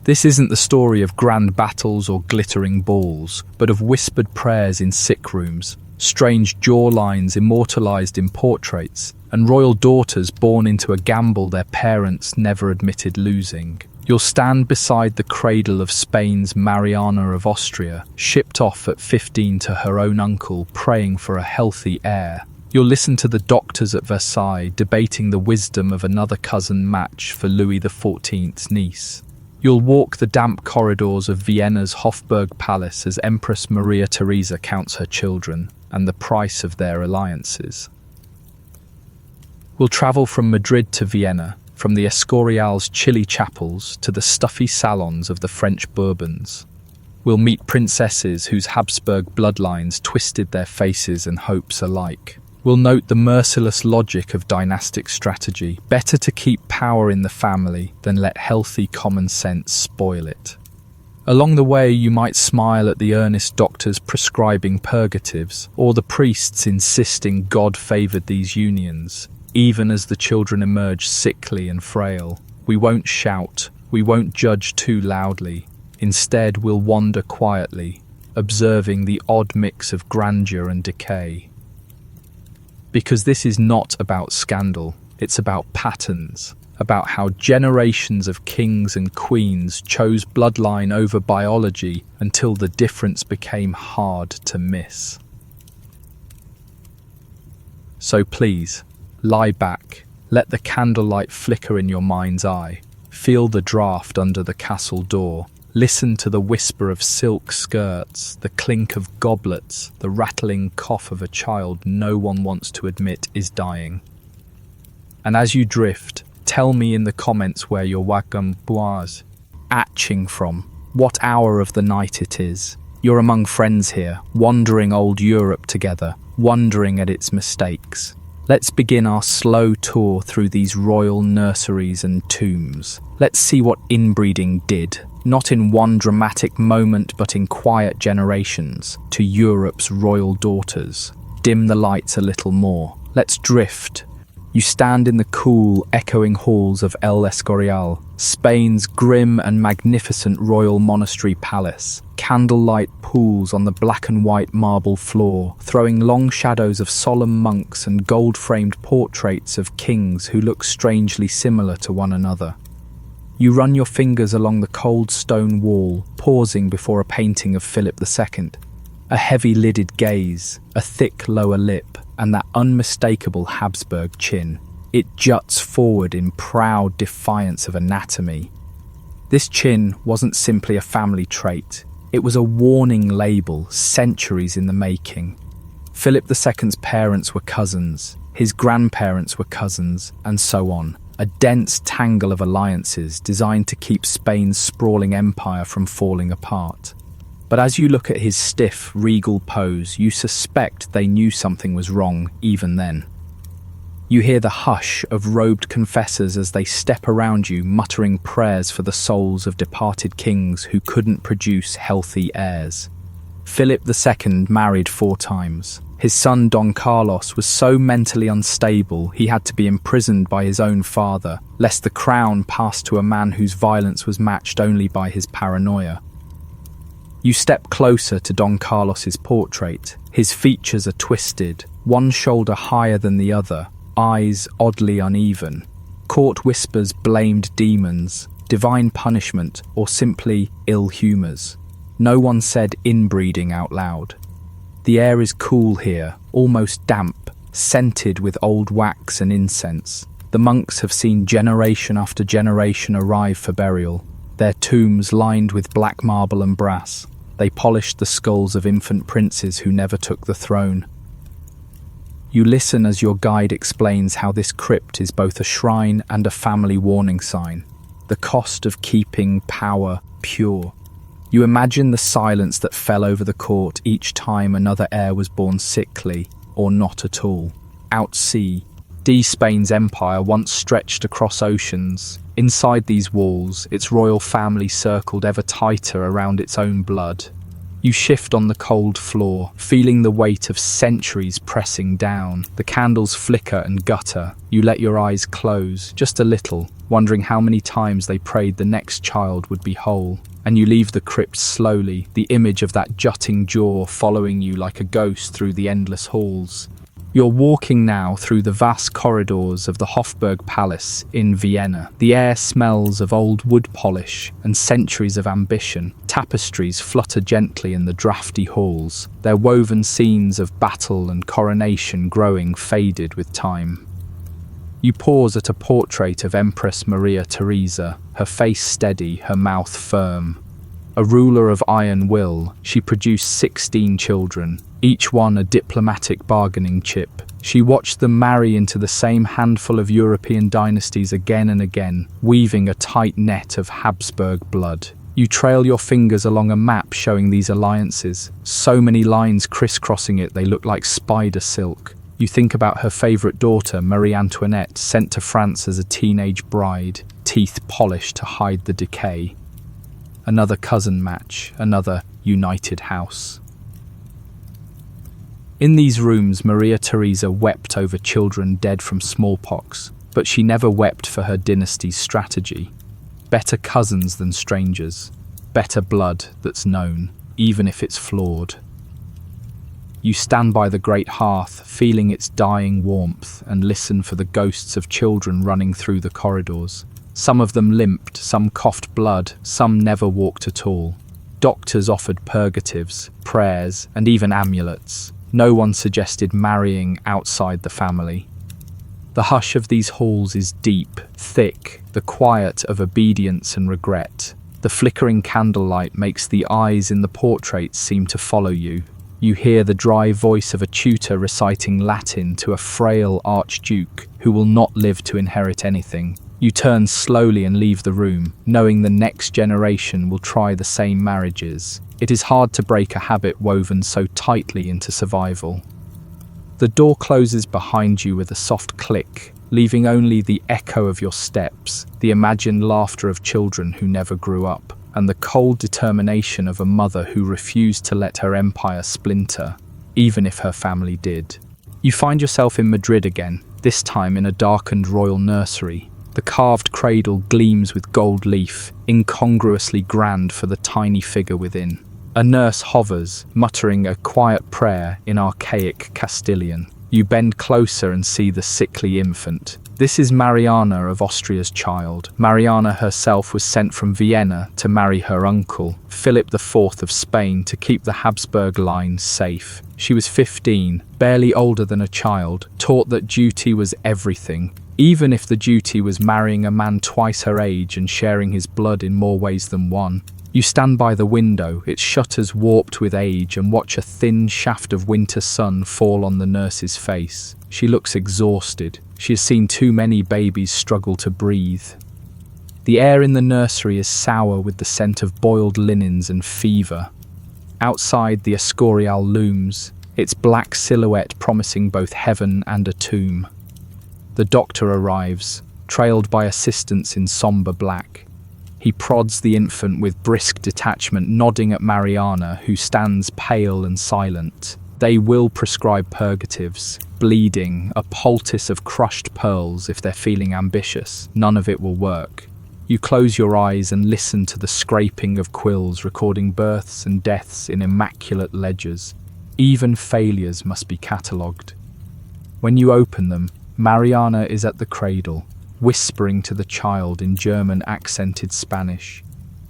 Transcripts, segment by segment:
This isn't the story of grand battles or glittering balls, but of whispered prayers in sick rooms, strange jawlines immortalized in portraits, and royal daughters born into a gamble their parents never admitted losing. You'll stand beside the cradle of Spain's Mariana of Austria, shipped off at 15 to her own uncle, praying for a healthy heir. You'll listen to the doctors at Versailles debating the wisdom of another cousin match for Louis XIV's niece. You'll walk the damp corridors of Vienna's Hofburg Palace as Empress Maria Theresa counts her children and the price of their alliances. We'll travel from Madrid to Vienna, from the Escorial's chilly chapels to the stuffy salons of the French Bourbons. We'll meet princesses whose Habsburg bloodlines twisted their faces and hopes alike. We'll note the merciless logic of dynastic strategy. Better to keep power in the family than let healthy common sense spoil it. Along the way, you might smile at the earnest doctors prescribing purgatives, or the priests insisting God favoured these unions. Even as the children emerge sickly and frail, we won't shout, we won't judge too loudly. Instead, we'll wander quietly, observing the odd mix of grandeur and decay. Because this is not about scandal, it's about patterns, about how generations of kings and queens chose bloodline over biology until the difference became hard to miss. So please, lie back, let the candlelight flicker in your mind's eye, feel the draft under the castle door, listen to the whisper of silk skirts, the clink of goblets, the rattling cough of a child no one wants to admit is dying. And as you drift, tell me in the comments where your wagam bois atching from, what hour of the night it is. You're among friends here, wandering old Europe together, wondering at its mistakes. Let's begin our slow tour through these royal nurseries and tombs. Let's see what inbreeding did, not in one dramatic moment but in quiet generations, to Europe's royal daughters. Dim the lights a little more. Let's drift. You stand in the cool, echoing halls of El Escorial, Spain's grim and magnificent royal monastery palace. Candlelight pools on the black and white marble floor, throwing long shadows of solemn monks and gold-framed portraits of kings who look strangely similar to one another. You run your fingers along the cold stone wall, pausing before a painting of Philip II. A heavy-lidded gaze, a thick lower lip, and that unmistakable Habsburg chin. It juts forward in proud defiance of anatomy. This chin wasn't simply a family trait. It was a warning label, centuries in the making. Philip II's parents were cousins, his grandparents were cousins, and so on. A dense tangle of alliances designed to keep Spain's sprawling empire from falling apart. But as you look at his stiff, regal pose, you suspect they knew something was wrong even then. You hear the hush of robed confessors as they step around you, muttering prayers for the souls of departed kings who couldn't produce healthy heirs. Philip II married 4 times. His son Don Carlos was so mentally unstable he had to be imprisoned by his own father, lest the crown pass to a man whose violence was matched only by his paranoia. You step closer to Don Carlos's portrait. His features are twisted, one shoulder higher than the other, eyes oddly uneven. Court whispers blamed demons, divine punishment, or simply ill humours. No one said inbreeding out loud. The air is cool here, almost damp, scented with old wax and incense. The monks have seen generation after generation arrive for burial, their tombs lined with black marble and brass. They polished the skulls of infant princes who never took the throne. You listen as your guide explains how this crypt is both a shrine and a family warning sign, the cost of keeping power pure. You imagine the silence that fell over the court each time another heir was born sickly, or not at all. Out sea, Spain's empire once stretched across oceans. Inside these walls, its royal family circled ever tighter around its own blood. You shift on the cold floor, feeling the weight of centuries pressing down. The candles flicker and gutter. You let your eyes close, just a little, wondering how many times they prayed the next child would be whole. And you leave the crypt slowly, the image of that jutting jaw following you like a ghost through the endless halls. You're walking now through the vast corridors of the Hofburg Palace in Vienna. The air smells of old wood polish and centuries of ambition. Tapestries flutter gently in the drafty halls, their woven scenes of battle and coronation growing faded with time. You pause at a portrait of Empress Maria Theresa, her face steady, her mouth firm. A ruler of iron will, she produced 16 children, each one a diplomatic bargaining chip. She watched them marry into the same handful of European dynasties again and again, weaving a tight net of Habsburg blood. You trail your fingers along a map showing these alliances, so many lines crisscrossing it they look like spider silk. You think about her favourite daughter, Marie Antoinette, sent to France as a teenage bride, teeth polished to hide the decay. Another cousin match, another united house. In these rooms, Maria Theresa wept over children dead from smallpox, but she never wept for her dynasty's strategy. Better cousins than strangers, better blood that's known, even if it's flawed. You stand by the great hearth, feeling its dying warmth, and listen for the ghosts of children running through the corridors. Some of them limped, some coughed blood, some never walked at all. Doctors offered purgatives, prayers, and even amulets. No one suggested marrying outside the family. The hush of these halls is deep, thick, the quiet of obedience and regret. The flickering candlelight makes the eyes in the portraits seem to follow you. You hear the dry voice of a tutor reciting Latin to a frail archduke who will not live to inherit anything. You turn slowly and leave the room, knowing the next generation will try the same marriages. It is hard to break a habit woven so tightly into survival. The door closes behind you with a soft click, leaving only the echo of your steps, the imagined laughter of children who never grew up, and the cold determination of a mother who refused to let her empire splinter, even if her family did. You find yourself in Madrid again, this time in a darkened royal nursery. The carved cradle gleams with gold leaf, incongruously grand for the tiny figure within. A nurse hovers, muttering a quiet prayer in archaic Castilian. You bend closer and see the sickly infant. This is Mariana of Austria's child. Mariana herself was sent from Vienna to marry her uncle, Philip IV of Spain, to keep the Habsburg line safe. She was 15, barely older than a child, taught that duty was everything, even if the duty was marrying a man twice her age and sharing his blood in more ways than one. You stand by the window, its shutters warped with age, and watch a thin shaft of winter sun fall on the nurse's face. She looks exhausted. She has seen too many babies struggle to breathe. The air in the nursery is sour with the scent of boiled linens and fever. Outside, the Escorial looms, its black silhouette promising both heaven and a tomb. The doctor arrives, trailed by assistants in sombre black. He prods the infant with brisk detachment, nodding at Mariana, who stands pale and silent. They will prescribe purgatives, bleeding, a poultice of crushed pearls if they're feeling ambitious. None of it will work. You close your eyes and listen to the scraping of quills recording births and deaths in immaculate ledgers. Even failures must be catalogued. When you open them, Mariana is at the cradle, whispering to the child in German-accented Spanish.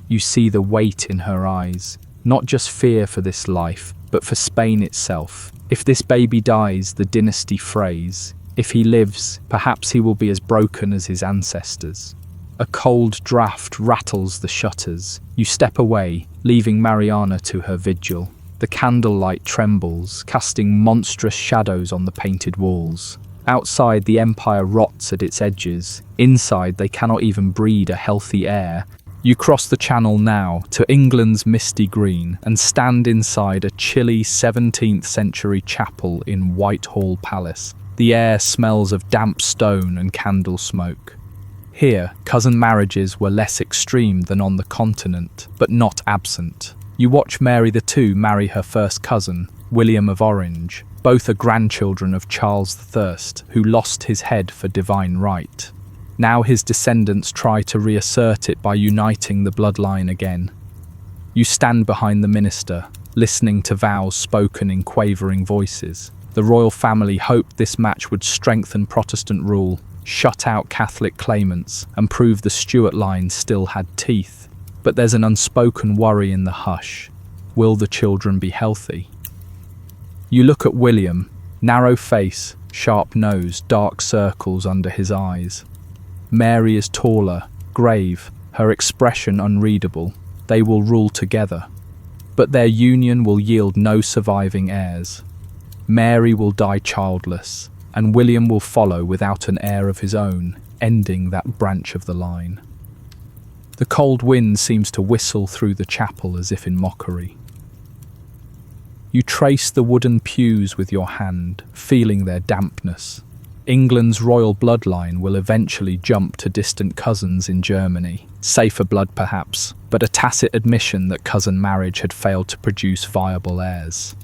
You see the weight in her eyes, not just fear for this life, but for Spain itself. If this baby dies, the dynasty frays. If he lives, perhaps he will be as broken as his ancestors. A cold draft rattles the shutters. You step away, leaving Mariana to her vigil. The candlelight trembles, casting monstrous shadows on the painted walls. Outside, the empire rots at its edges. Inside, they cannot even breathe a healthy air. You cross the channel now to England's misty green and stand inside a chilly 17th century chapel in Whitehall Palace. The air smells of damp stone and candle smoke. Here, cousin marriages were less extreme than on the continent, but not absent. You watch Mary II marry her first cousin, William of Orange. Both are grandchildren of Charles I, who lost his head for divine right. Now his descendants try to reassert it by uniting the bloodline again. You stand behind the minister, listening to vows spoken in quavering voices. The royal family hoped this match would strengthen Protestant rule, shut out Catholic claimants, and prove the Stuart line still had teeth. But there's an unspoken worry in the hush. Will the children be healthy? You look at William, narrow face, sharp nose, dark circles under his eyes. Mary is taller, grave, her expression unreadable. They will rule together. But their union will yield no surviving heirs. Mary will die childless, and William will follow without an heir of his own, ending that branch of the line. The cold wind seems to whistle through the chapel as if in mockery. You trace the wooden pews with your hand, feeling their dampness. England's royal bloodline will eventually jump to distant cousins in Germany. Safer blood perhaps, but a tacit admission that cousin marriage had failed to produce viable heirs.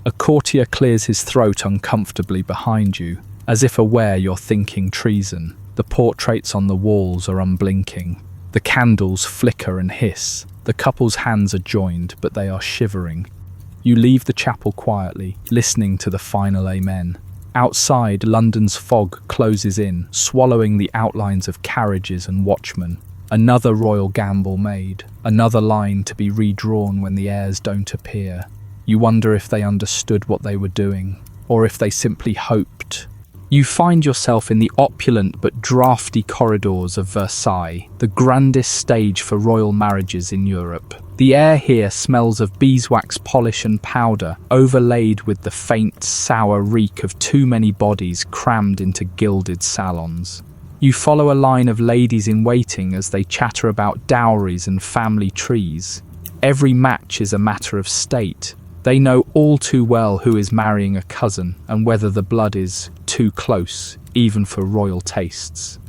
A courtier clears his throat uncomfortably behind you, as if aware you're thinking treason. The portraits on the walls are unblinking. The candles flicker and hiss. The couple's hands are joined, but they are shivering. You leave the chapel quietly, listening to the final amen. Outside, London's fog closes in, swallowing the outlines of carriages and watchmen. Another royal gamble made, another line to be redrawn when the heirs don't appear. You wonder if they understood what they were doing, or if they simply hoped. You find yourself in the opulent but draughty corridors of Versailles, the grandest stage for royal marriages in Europe. The air here smells of beeswax polish and powder, overlaid with the faint, sour reek of too many bodies crammed into gilded salons. You follow a line of ladies in waiting as they chatter about dowries and family trees. Every match is a matter of state. They know all too well who is marrying a cousin and whether the blood is too close, even for royal tastes.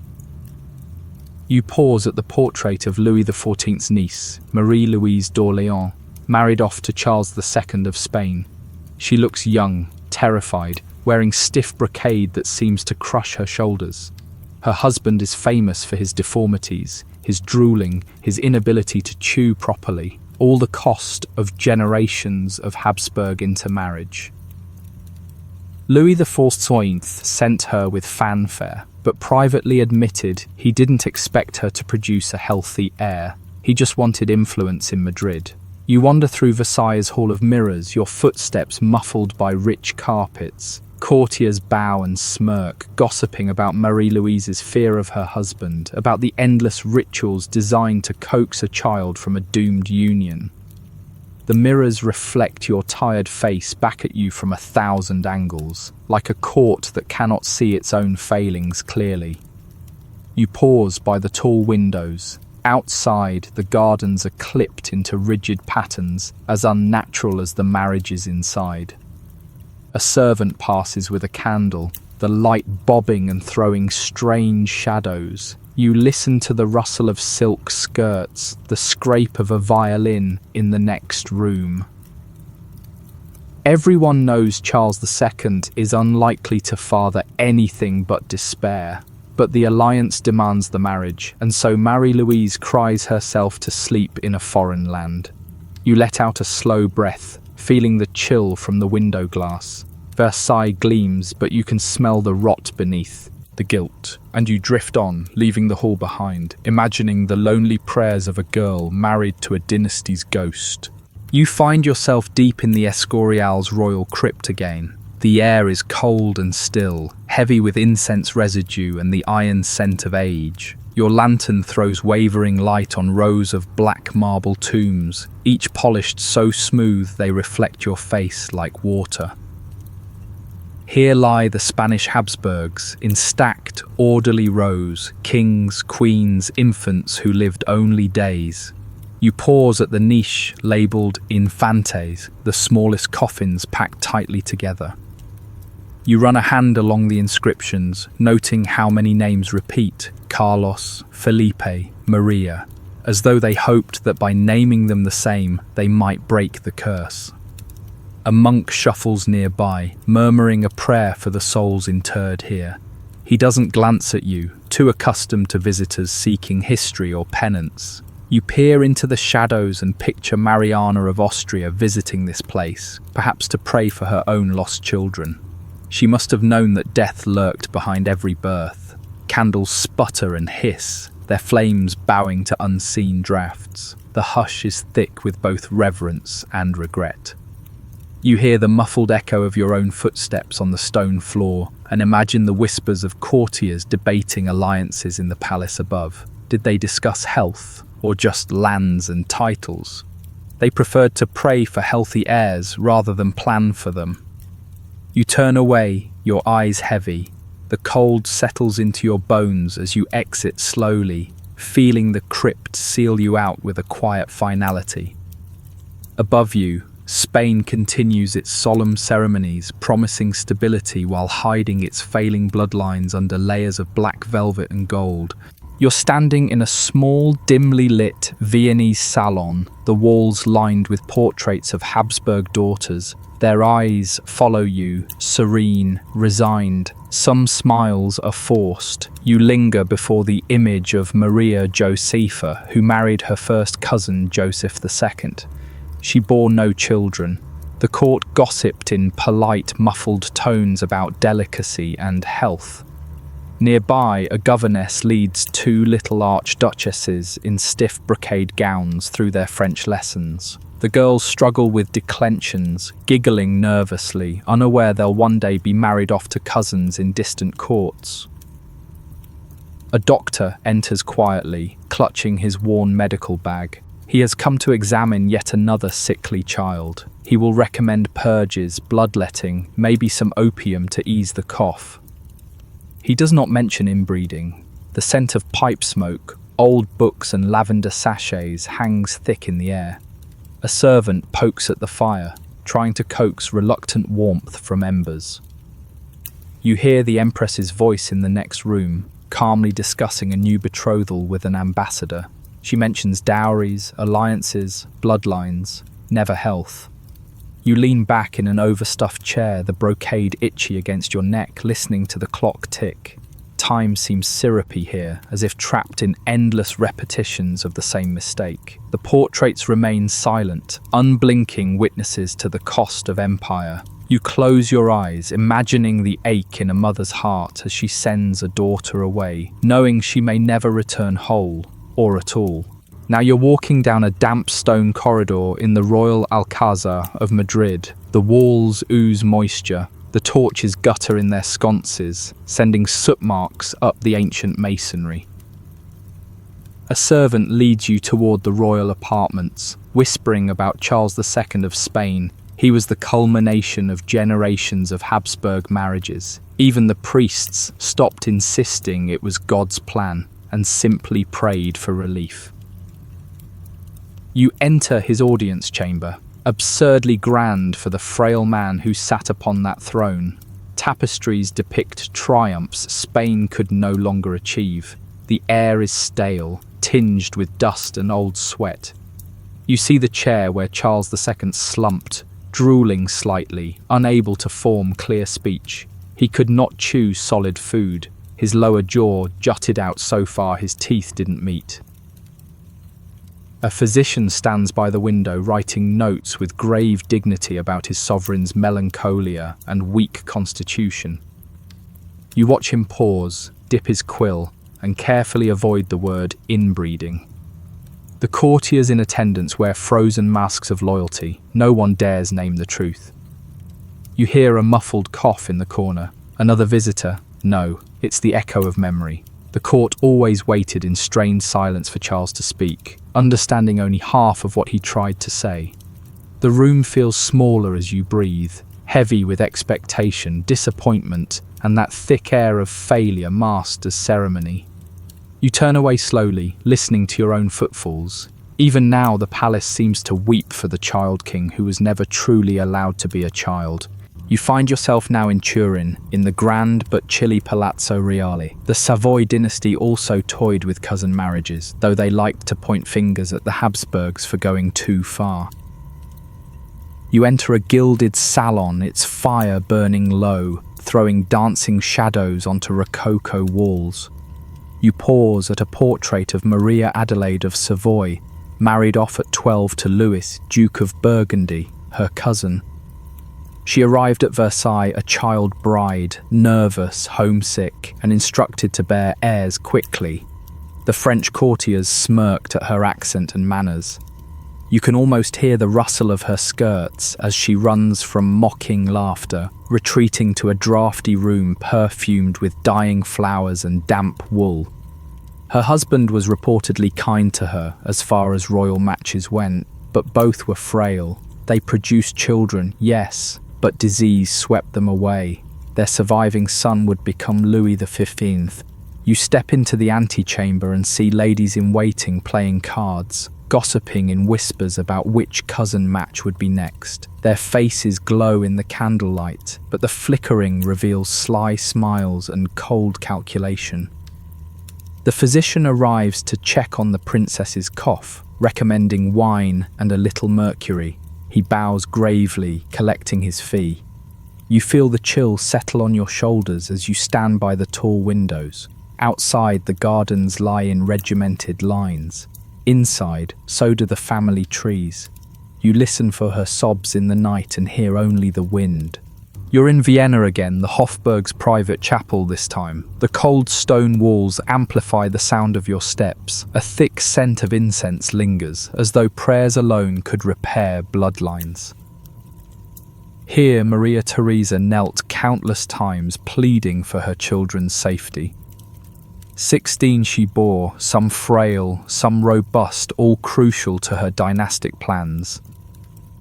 You pause at the portrait of Louis XIV's niece, Marie-Louise d'Orléans, married off to Charles II of Spain. She looks young, terrified, wearing stiff brocade that seems to crush her shoulders. Her husband is famous for his deformities, his drooling, his inability to chew properly, all the cost of generations of Habsburg intermarriage. Louis XIV sent her with fanfare, but privately admitted he didn't expect her to produce a healthy heir. He just wanted influence in Madrid. You wander through Versailles' Hall of Mirrors, your footsteps muffled by rich carpets. Courtiers bow and smirk, gossiping about Marie-Louise's fear of her husband, about the endless rituals designed to coax a child from a doomed union. The mirrors reflect your tired face back at you from 1,000 angles, like a court that cannot see its own failings clearly. You pause by the tall windows. Outside, the gardens are clipped into rigid patterns, as unnatural as the marriages inside. A servant passes with a candle, the light bobbing and throwing strange shadows. You listen to the rustle of silk skirts, the scrape of a violin in the next room. Everyone knows Charles II is unlikely to father anything but despair, but the alliance demands the marriage, and so Marie-Louise cries herself to sleep in a foreign land. You let out a slow breath, feeling the chill from the window glass. Versailles gleams, but you can smell the rot beneath, the guilt, and you drift on, leaving the hall behind, imagining the lonely prayers of a girl married to a dynasty's ghost. You find yourself deep in the Escorial's royal crypt again. The air is cold and still, heavy with incense residue and the iron scent of age. Your lantern throws wavering light on rows of black marble tombs, each polished so smooth they reflect your face like water. Here lie the Spanish Habsburgs, in stacked, orderly rows, kings, queens, infants who lived only days. You pause at the niche labelled Infantes, the smallest coffins packed tightly together. You run a hand along the inscriptions, noting how many names repeat: Carlos, Felipe, Maria. as though they hoped that by naming them the same, they might break the curse. A monk shuffles nearby, murmuring a prayer for the souls interred here. He doesn't glance at you, too accustomed to visitors seeking history or penance. You peer into the shadows and picture Mariana of Austria visiting this place, perhaps to pray for her own lost children. She must have known that death lurked behind every birth. Candles sputter and hiss, their flames bowing to unseen drafts. The hush is thick with both reverence and regret. You hear the muffled echo of your own footsteps on the stone floor and imagine the whispers of courtiers debating alliances in the palace above. Did they discuss health or just lands and titles? They preferred to pray for healthy heirs rather than plan for them. You turn away, your eyes heavy. The cold settles into your bones as you exit slowly, feeling the crypt seal you out with a quiet finality. Above you, Spain continues its solemn ceremonies, promising stability while hiding its failing bloodlines under layers of black velvet and gold. You're standing in a small, dimly lit Viennese salon, the walls lined with portraits of Habsburg daughters. Their eyes follow you, serene, resigned. Some smiles are forced. You linger before the image of Maria Josepha, who married her first cousin, Joseph II. She bore no children. The court gossiped in polite, muffled tones about delicacy and health. Nearby, a governess leads two little archduchesses in stiff brocade gowns through their French lessons. The girls struggle with declensions, giggling nervously, unaware they'll one day be married off to cousins in distant courts. A doctor enters quietly, clutching his worn medical bag. He has come to examine yet another sickly child. He will recommend purges, bloodletting, maybe some opium to ease the cough. He does not mention inbreeding. The scent of pipe smoke, old books and lavender sachets hangs thick in the air. A servant pokes at the fire, trying to coax reluctant warmth from embers. You hear the Empress's voice in the next room, calmly discussing a new betrothal with an ambassador. She mentions dowries, alliances, bloodlines, never health. You lean back in an overstuffed chair, the brocade itchy against your neck, listening to the clock tick. Time seems syrupy here, as if trapped in endless repetitions of the same mistake. The portraits remain silent, unblinking witnesses to the cost of empire. You close your eyes, imagining the ache in a mother's heart as she sends a daughter away, knowing she may never return whole, or at all. Now you're walking down a damp stone corridor in the Royal Alcazar of Madrid. The walls ooze moisture. The torches gutter in their sconces, sending soot marks up the ancient masonry. A servant leads you toward the royal apartments, whispering about Charles II of Spain. He was the culmination of generations of Habsburg marriages. Even the priests stopped insisting it was God's plan and simply prayed for relief. You enter his audience chamber, absurdly grand for the frail man who sat upon that throne. Tapestries depict triumphs Spain could no longer achieve. The air is stale, tinged with dust and old sweat. You see the chair where Charles II slumped, drooling slightly, unable to form clear speech. He could not chew solid food. His lower jaw jutted out so far his teeth didn't meet. A physician stands by the window writing notes with grave dignity about his sovereign's melancholia and weak constitution. You watch him pause, dip his quill, and carefully avoid the word inbreeding. The courtiers in attendance wear frozen masks of loyalty. No one dares name the truth. You hear a muffled cough in the corner. Another visitor? No, it's the echo of memory. The court always waited in strained silence for Charles to speak, understanding only half of what he tried to say. The room feels smaller as you breathe, heavy with expectation, disappointment, and that thick air of failure masked as ceremony. You turn away slowly, listening to your own footfalls. Even now, the palace seems to weep for the child king who was never truly allowed to be a child. You find yourself now in Turin, in the grand but chilly Palazzo Reale. The Savoy dynasty also toyed with cousin marriages, though they liked to point fingers at the Habsburgs for going too far. You enter a gilded salon, its fire burning low, throwing dancing shadows onto rococo walls. You pause at a portrait of Maria Adelaide of Savoy, married off at 12 to Louis, Duke of Burgundy, her cousin. She arrived at Versailles a child bride, nervous, homesick, and instructed to bear heirs quickly. The French courtiers smirked at her accent and manners. You can almost hear the rustle of her skirts as she runs from mocking laughter, retreating to a draughty room perfumed with dying flowers and damp wool. Her husband was reportedly kind to her as far as royal matches went, but both were frail. They produced children, yes, but disease swept them away. Their surviving son would become Louis XV. You step into the antechamber and see ladies in waiting playing cards, gossiping in whispers about which cousin match would be next. Their faces glow in the candlelight, but the flickering reveals sly smiles and cold calculation. The physician arrives to check on the princess's cough, recommending wine and a little mercury. He bows gravely, collecting his fee. You feel the chill settle on your shoulders as you stand by the tall windows. Outside, the gardens lie in regimented lines. Inside, so do the family trees. You listen for her sobs in the night and hear only the wind. You're in Vienna again, the Hofburg's private chapel this time. The cold stone walls amplify the sound of your steps. A thick scent of incense lingers, as though prayers alone could repair bloodlines. Here, Maria Theresa knelt countless times, pleading for her children's safety. 16 she bore, some frail, some robust, all crucial to her dynastic plans.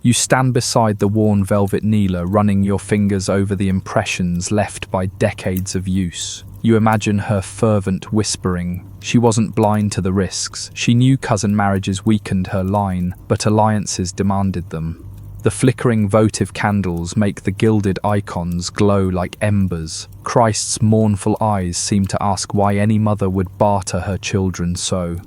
You stand beside the worn velvet kneeler, running your fingers over the impressions left by decades of use. You imagine her fervent whispering. She wasn't blind to the risks. She knew cousin marriages weakened her line, but alliances demanded them. The flickering votive candles make the gilded icons glow like embers. Christ's mournful eyes seem to ask why any mother would barter her children so.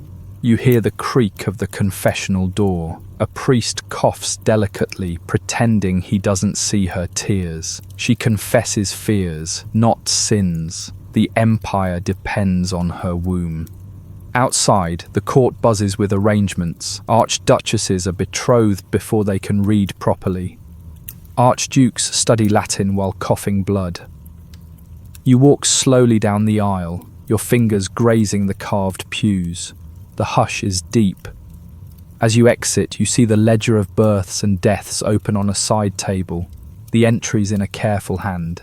You hear the creak of the confessional door. A priest coughs delicately, pretending he doesn't see her tears. She confesses fears, not sins. The empire depends on her womb. Outside, the court buzzes with arrangements. Archduchesses are betrothed before they can read properly. Archdukes study Latin while coughing blood. You walk slowly down the aisle, your fingers grazing the carved pews. The hush is deep. As you exit, you see the ledger of births and deaths open on a side table, the entries in a careful hand.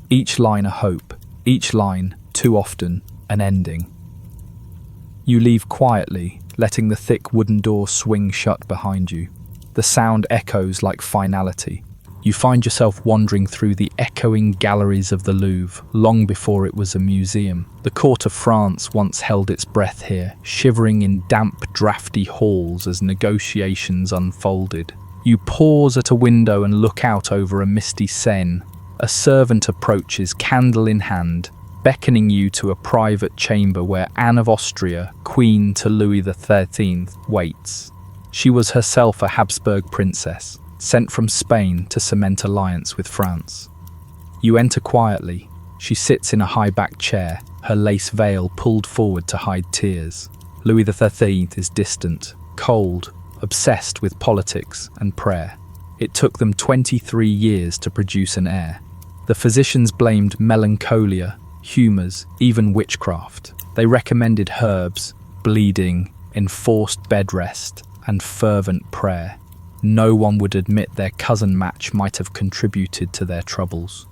Each line a hope, each line, too often, an ending. You leave quietly, letting the thick wooden door swing shut behind you. The sound echoes like finality. You find yourself wandering through the echoing galleries of the Louvre, long before it was a museum. The court of France once held its breath here, shivering in damp, drafty halls as negotiations unfolded. You pause at a window and look out over a misty Seine. A servant approaches, candle in hand, beckoning you to a private chamber where Anne of Austria, queen to Louis XIII, waits. She was herself a Habsburg princess, sent from Spain to cement alliance with France. You enter quietly. She sits in a high-backed chair, her lace veil pulled forward to hide tears. Louis XIII is distant, cold, obsessed with politics and prayer. It took them 23 years to produce an heir. The physicians blamed melancholia, humours, even witchcraft. They recommended herbs, bleeding, enforced bed rest, and fervent prayer. No one would admit their cousin match might have contributed to their troubles.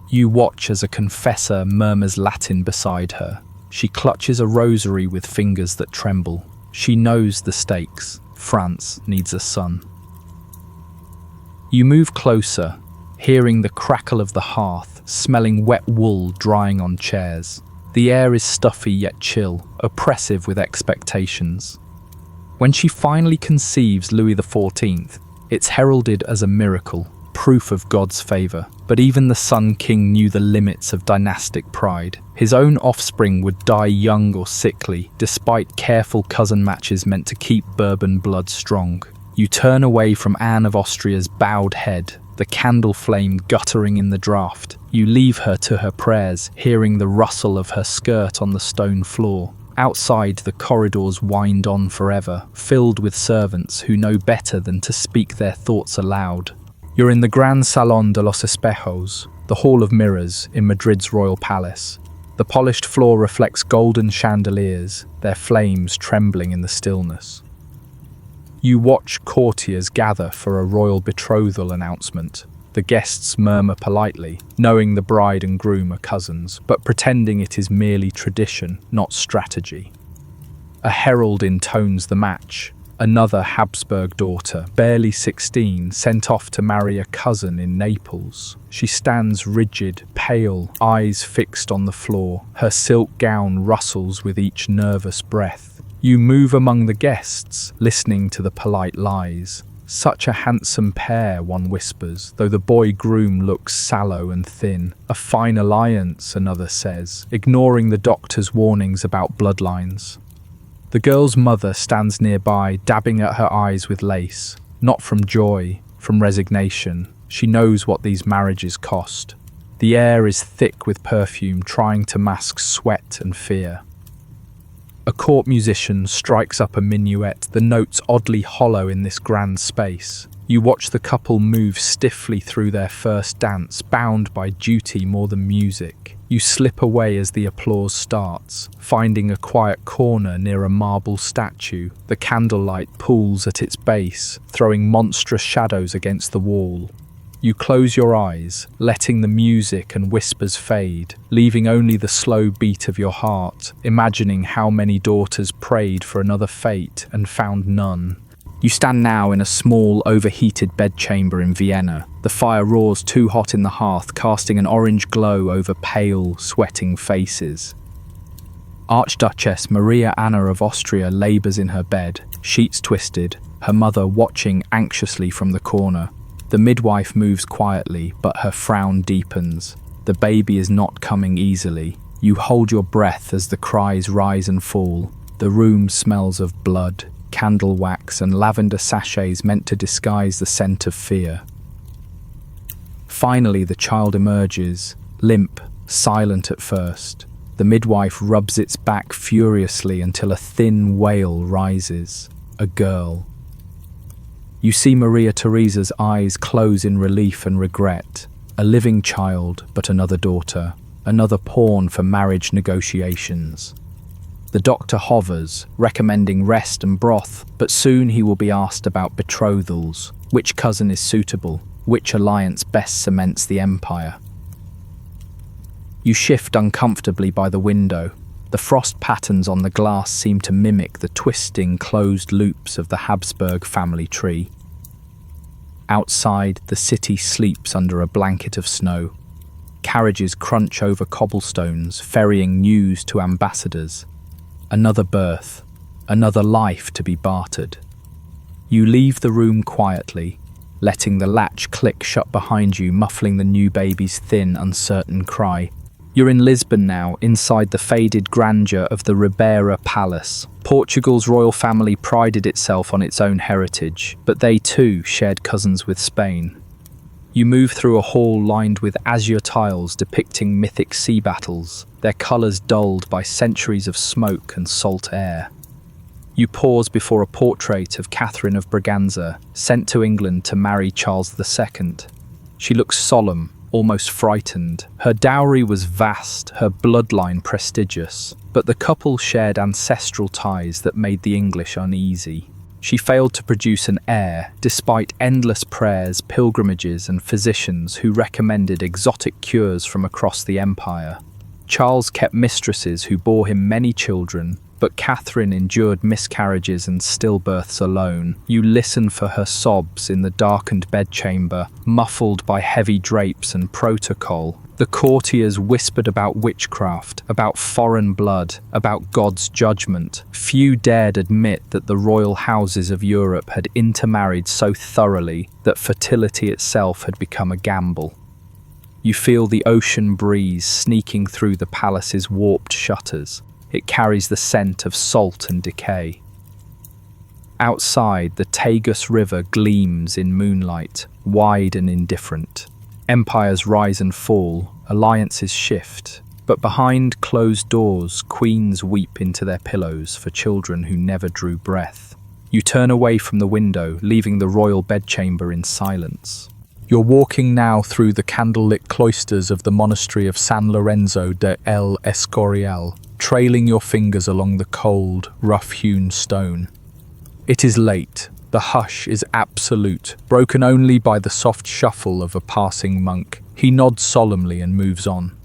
You watch as a confessor murmurs Latin beside her. She clutches a rosary with fingers that tremble. She knows the stakes. France needs a son. You move closer, hearing the crackle of the hearth, smelling wet wool drying on chairs. The air is stuffy yet chill, oppressive with expectations. When she finally conceives Louis XIV, it's heralded as a miracle. proof of God's favour. But even the Sun King knew the limits of dynastic pride. His own offspring would die young or sickly, despite careful cousin matches meant to keep Bourbon blood strong. You turn away from Anne of Austria's bowed head, the candle flame guttering in the draught. You leave her to her prayers, hearing the rustle of her skirt on the stone floor. Outside, the corridors wind on forever, filled with servants who know better than to speak their thoughts aloud. You're in the Gran Salón de los Espejos, the Hall of Mirrors in Madrid's royal palace. The polished floor reflects golden chandeliers, their flames trembling in the stillness. You watch courtiers gather for a royal betrothal announcement. The guests murmur politely, knowing the bride and groom are cousins, but pretending it is merely tradition, not strategy. A herald intones the match. Another Habsburg daughter, barely 16, sent off to marry a cousin in Naples. She stands rigid, pale, eyes fixed on the floor. Her silk gown rustles with each nervous breath. You move among the guests, listening to the polite lies. Such a handsome pair, one whispers, though the boy groom looks sallow and thin. A fine alliance, another says, ignoring the doctor's warnings about bloodlines. The girl's mother stands nearby, dabbing at her eyes with lace. Not from joy, from resignation. She knows what these marriages cost. The air is thick with perfume, trying to mask sweat and fear. A court musician strikes up a minuet, the notes oddly hollow in this grand space. You watch the couple move stiffly through their first dance, bound by duty more than music. You slip away as the applause starts, finding a quiet corner near a marble statue. The candlelight pools at its base, throwing monstrous shadows against the wall. You close your eyes, letting the music and whispers fade, leaving only the slow beat of your heart, imagining how many daughters prayed for another fate and found none. You stand now in a small, overheated bedchamber in Vienna. The fire roars too hot in the hearth, casting an orange glow over pale, sweating faces. Archduchess Maria Anna of Austria labours in her bed, sheets twisted, her mother watching anxiously from the corner. The midwife moves quietly, but her frown deepens. The baby is not coming easily. You hold your breath as the cries rise and fall. The room smells of blood, candle wax and lavender sachets meant to disguise the scent of fear. Finally, the child emerges, limp, silent at first. The midwife rubs its back furiously until a thin wail rises. A girl. You see Maria Theresa's eyes close in relief and regret. A living child, but another daughter, another pawn for marriage negotiations. The doctor hovers, recommending rest and broth, but soon he will be asked about betrothals. Which cousin is suitable? Which alliance best cements the empire? You shift uncomfortably by the window. The frost patterns on the glass seem to mimic the twisting, closed loops of the Habsburg family tree. Outside, the city sleeps under a blanket of snow. Carriages crunch over cobblestones, ferrying news to ambassadors. Another birth, another life to be bartered. You leave the room quietly, letting the latch click shut behind you, muffling the new baby's thin, uncertain cry. You're in Lisbon now, inside the faded grandeur of the Ribeira Palace. Portugal's royal family prided itself on its own heritage, but they too shared cousins with Spain. You move through a hall lined with azure tiles depicting mythic sea battles, their colours dulled by centuries of smoke and salt air. You pause before a portrait of Catherine of Braganza, sent to England to marry Charles II. She looks solemn, almost frightened. Her dowry was vast, her bloodline prestigious, but the couple shared ancestral ties that made the English uneasy. She failed to produce an heir, despite endless prayers, pilgrimages, and physicians who recommended exotic cures from across the empire. Charles kept mistresses who bore him many children, but Catherine endured miscarriages and stillbirths alone. You listen for her sobs in the darkened bedchamber, muffled by heavy drapes and protocol. The courtiers whispered about witchcraft, about foreign blood, about God's judgment. Few dared admit that the royal houses of Europe had intermarried so thoroughly that fertility itself had become a gamble. You feel the ocean breeze sneaking through the palace's warped shutters. It carries the scent of salt and decay. Outside, the Tagus River gleams in moonlight, wide and indifferent. Empires rise and fall, alliances shift, but behind closed doors, queens weep into their pillows for children who never drew breath. You turn away from the window, leaving the royal bedchamber in silence. You're walking now through the candlelit cloisters of the monastery of San Lorenzo de El Escorial, trailing your fingers along the cold, rough-hewn stone. It is late. The hush is absolute, broken only by the soft shuffle of a passing monk. He nods solemnly and moves on.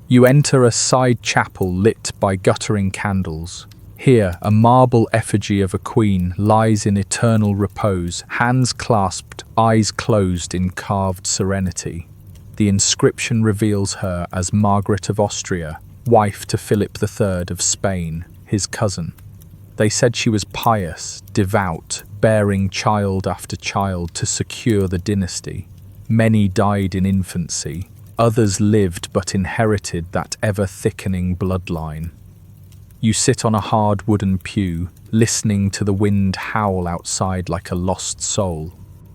You enter a side chapel lit by guttering candles. Here, a marble effigy of a queen lies in eternal repose, hands clasped, eyes closed in carved serenity. The inscription reveals her as Margaret of Austria, wife to Philip III of Spain, his cousin. They said she was pious, devout, bearing child after child to secure the dynasty. Many died in infancy, others lived but inherited that ever-thickening bloodline. You sit on a hard wooden pew, listening to the wind howl outside like a lost soul.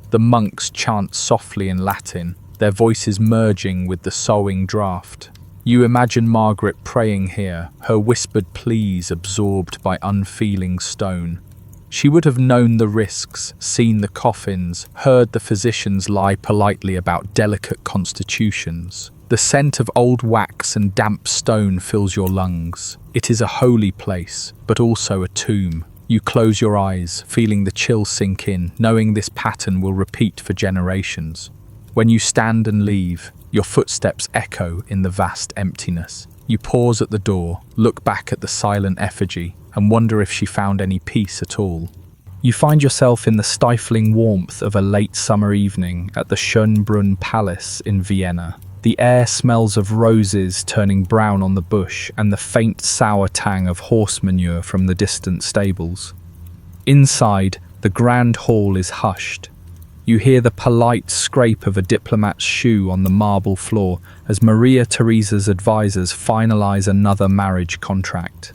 The monks chant softly in Latin, their voices merging with the soughing draught. You imagine Margaret praying here, her whispered pleas absorbed by unfeeling stone. She would have known the risks, seen the coffins, heard the physicians lie politely about delicate constitutions. The scent of old wax and damp stone fills your lungs. It is a holy place, but also a tomb. You close your eyes, feeling the chill sink in, knowing this pattern will repeat for generations. When you stand and leave, your footsteps echo in the vast emptiness. You pause at the door, look back at the silent effigy, and wonder if she found any peace at all. You find yourself in the stifling warmth of a late summer evening at the Schönbrunn Palace in Vienna. The air smells of roses turning brown on the bush and the faint sour tang of horse manure from the distant stables. Inside, the grand hall is hushed. You hear the polite scrape of a diplomat's shoe on the marble floor as Maria Theresa's advisors finalize another marriage contract.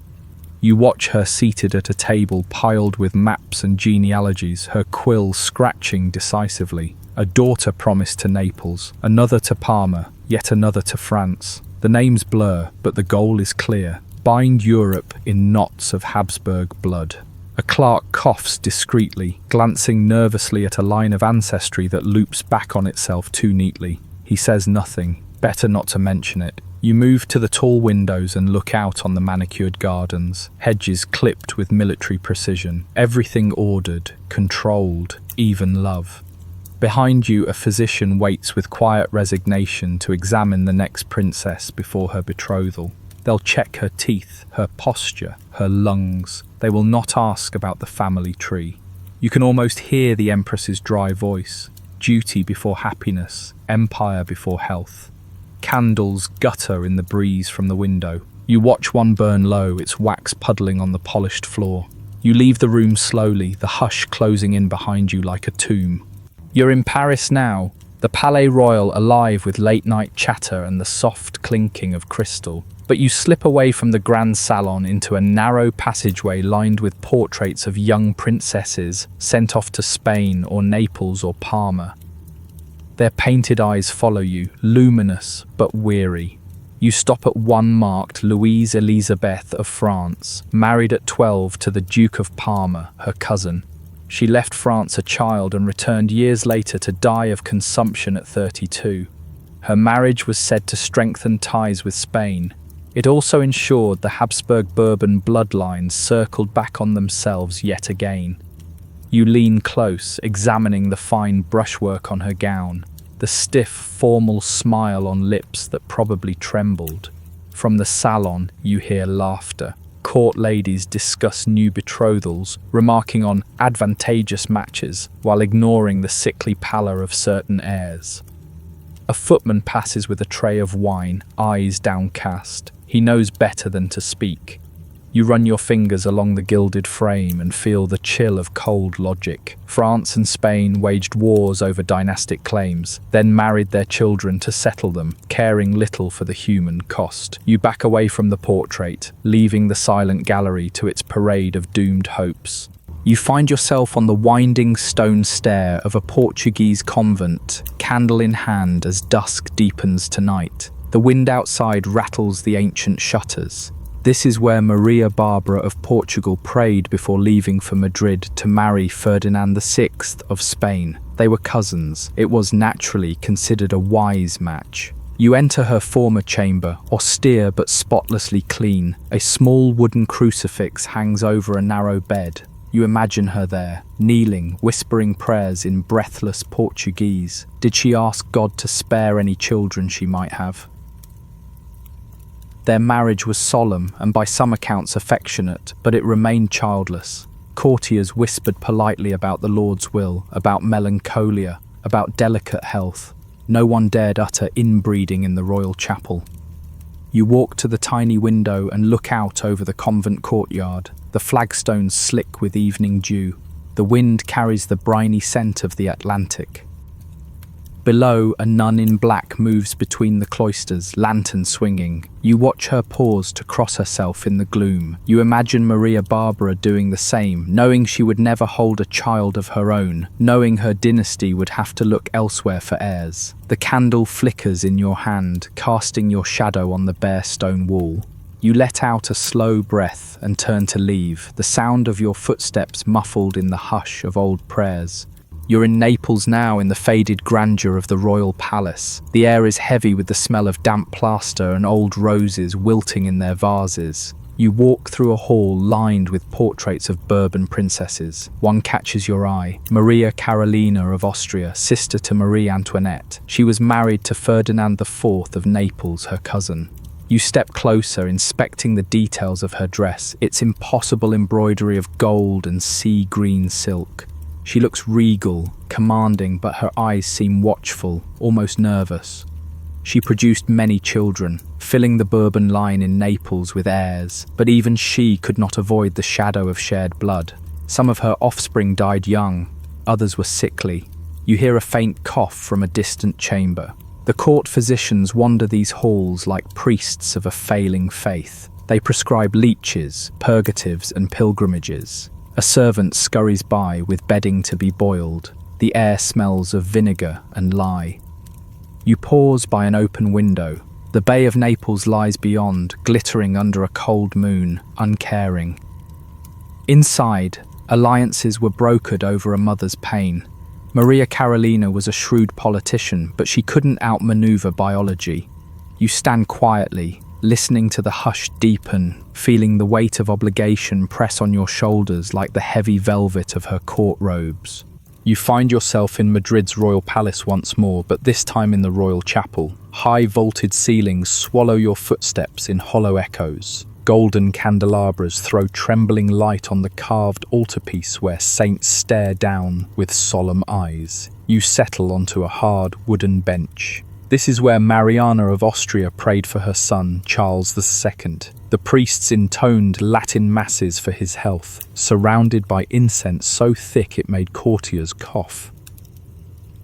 You watch her seated at a table piled with maps and genealogies, her quill scratching decisively. A daughter promised to Naples, another to Parma, yet another to France. The names blur, but the goal is clear. Bind Europe in knots of Habsburg blood. A clerk coughs discreetly, glancing nervously at a line of ancestry that loops back on itself too neatly. He says nothing. Better not to mention it. You move to the tall windows and look out on the manicured gardens, hedges clipped with military precision, everything ordered, controlled, even love. Behind you, a physician waits with quiet resignation to examine the next princess before her betrothal. They'll check her teeth, her posture, her lungs. They will not ask about the family tree. You can almost hear the Empress's dry voice. Duty before happiness, empire before health. Candles gutter in the breeze from the window. You watch one burn low, its wax puddling on the polished floor. You leave the room slowly, the hush closing in behind you like a tomb. You're in Paris now, the Palais Royal alive with late-night chatter and the soft clinking of crystal. But you slip away from the grand salon into a narrow passageway lined with portraits of young princesses sent off to Spain or Naples or Parma. Their painted eyes follow you, luminous but weary. You stop at one marked Louise Elizabeth of France, married at 12 to the Duke of Parma, her cousin. She left France a child and returned years later to die of consumption at 32. Her marriage was said to strengthen ties with Spain. It also ensured the Habsburg Bourbon bloodlines circled back on themselves yet again. You lean close, examining the fine brushwork on her gown, the stiff, formal smile on lips that probably trembled. From the salon, you hear laughter. Court ladies discuss new betrothals, remarking on advantageous matches, while ignoring the sickly pallor of certain heirs. A footman passes with a tray of wine, eyes downcast. He knows better than to speak. You run your fingers along the gilded frame and feel the chill of cold logic. France and Spain waged wars over dynastic claims, then married their children to settle them, caring little for the human cost. You back away from the portrait, leaving the silent gallery to its parade of doomed hopes. You find yourself on the winding stone stair of a Portuguese convent, candle in hand as dusk deepens to night. The wind outside rattles the ancient shutters. This is where Maria Barbara of Portugal prayed before leaving for Madrid to marry Ferdinand VI of Spain. They were cousins. It was naturally considered a wise match. You enter her former chamber, austere but spotlessly clean. A small wooden crucifix hangs over a narrow bed. You imagine her there, kneeling, whispering prayers in breathless Portuguese. Did she ask God to spare any children she might have? Their marriage was solemn and by some accounts affectionate, but it remained childless. Courtiers whispered politely about the Lord's will, about melancholia, about delicate health. No one dared utter inbreeding in the royal chapel. You walk to the tiny window and look out over the convent courtyard, the flagstones slick with evening dew. The wind carries the briny scent of the Atlantic. Below, a nun in black moves between the cloisters, lantern swinging. You watch her pause to cross herself in the gloom. You imagine Maria Barbara doing the same, knowing she would never hold a child of her own, knowing her dynasty would have to look elsewhere for heirs. The candle flickers in your hand, casting your shadow on the bare stone wall. You let out a slow breath and turn to leave, the sound of your footsteps muffled in the hush of old prayers. You're in Naples now, in the faded grandeur of the royal palace. The air is heavy with the smell of damp plaster and old roses wilting in their vases. You walk through a hall lined with portraits of Bourbon princesses. One catches your eye, Maria Carolina of Austria, sister to Marie Antoinette. She was married to Ferdinand IV of Naples, her cousin. You step closer, inspecting the details of her dress, its impossible embroidery of gold and sea green silk. She looks regal, commanding, but her eyes seem watchful, almost nervous. She produced many children, filling the Bourbon line in Naples with heirs, but even she could not avoid the shadow of shared blood. Some of her offspring died young, others were sickly. You hear a faint cough from a distant chamber. The court physicians wander these halls like priests of a failing faith. They prescribe leeches, purgatives, and pilgrimages. A servant scurries by with bedding to be boiled. The air smells of vinegar and lye. You pause by an open window. The Bay of Naples lies beyond, glittering under a cold moon, uncaring. Inside, alliances were brokered over a mother's pain. Maria Carolina was a shrewd politician, but she couldn't outmaneuver biology. You stand quietly, listening to the hush deepen, feeling the weight of obligation press on your shoulders like the heavy velvet of her court robes. You find yourself in Madrid's royal palace once more, but this time in the royal chapel. High vaulted ceilings swallow your footsteps in hollow echoes. Golden candelabras throw trembling light on the carved altarpiece where saints stare down with solemn eyes. You settle onto a hard wooden bench. This is where Mariana of Austria prayed for her son, Charles II. The priests intoned Latin masses for his health, surrounded by incense so thick it made courtiers cough.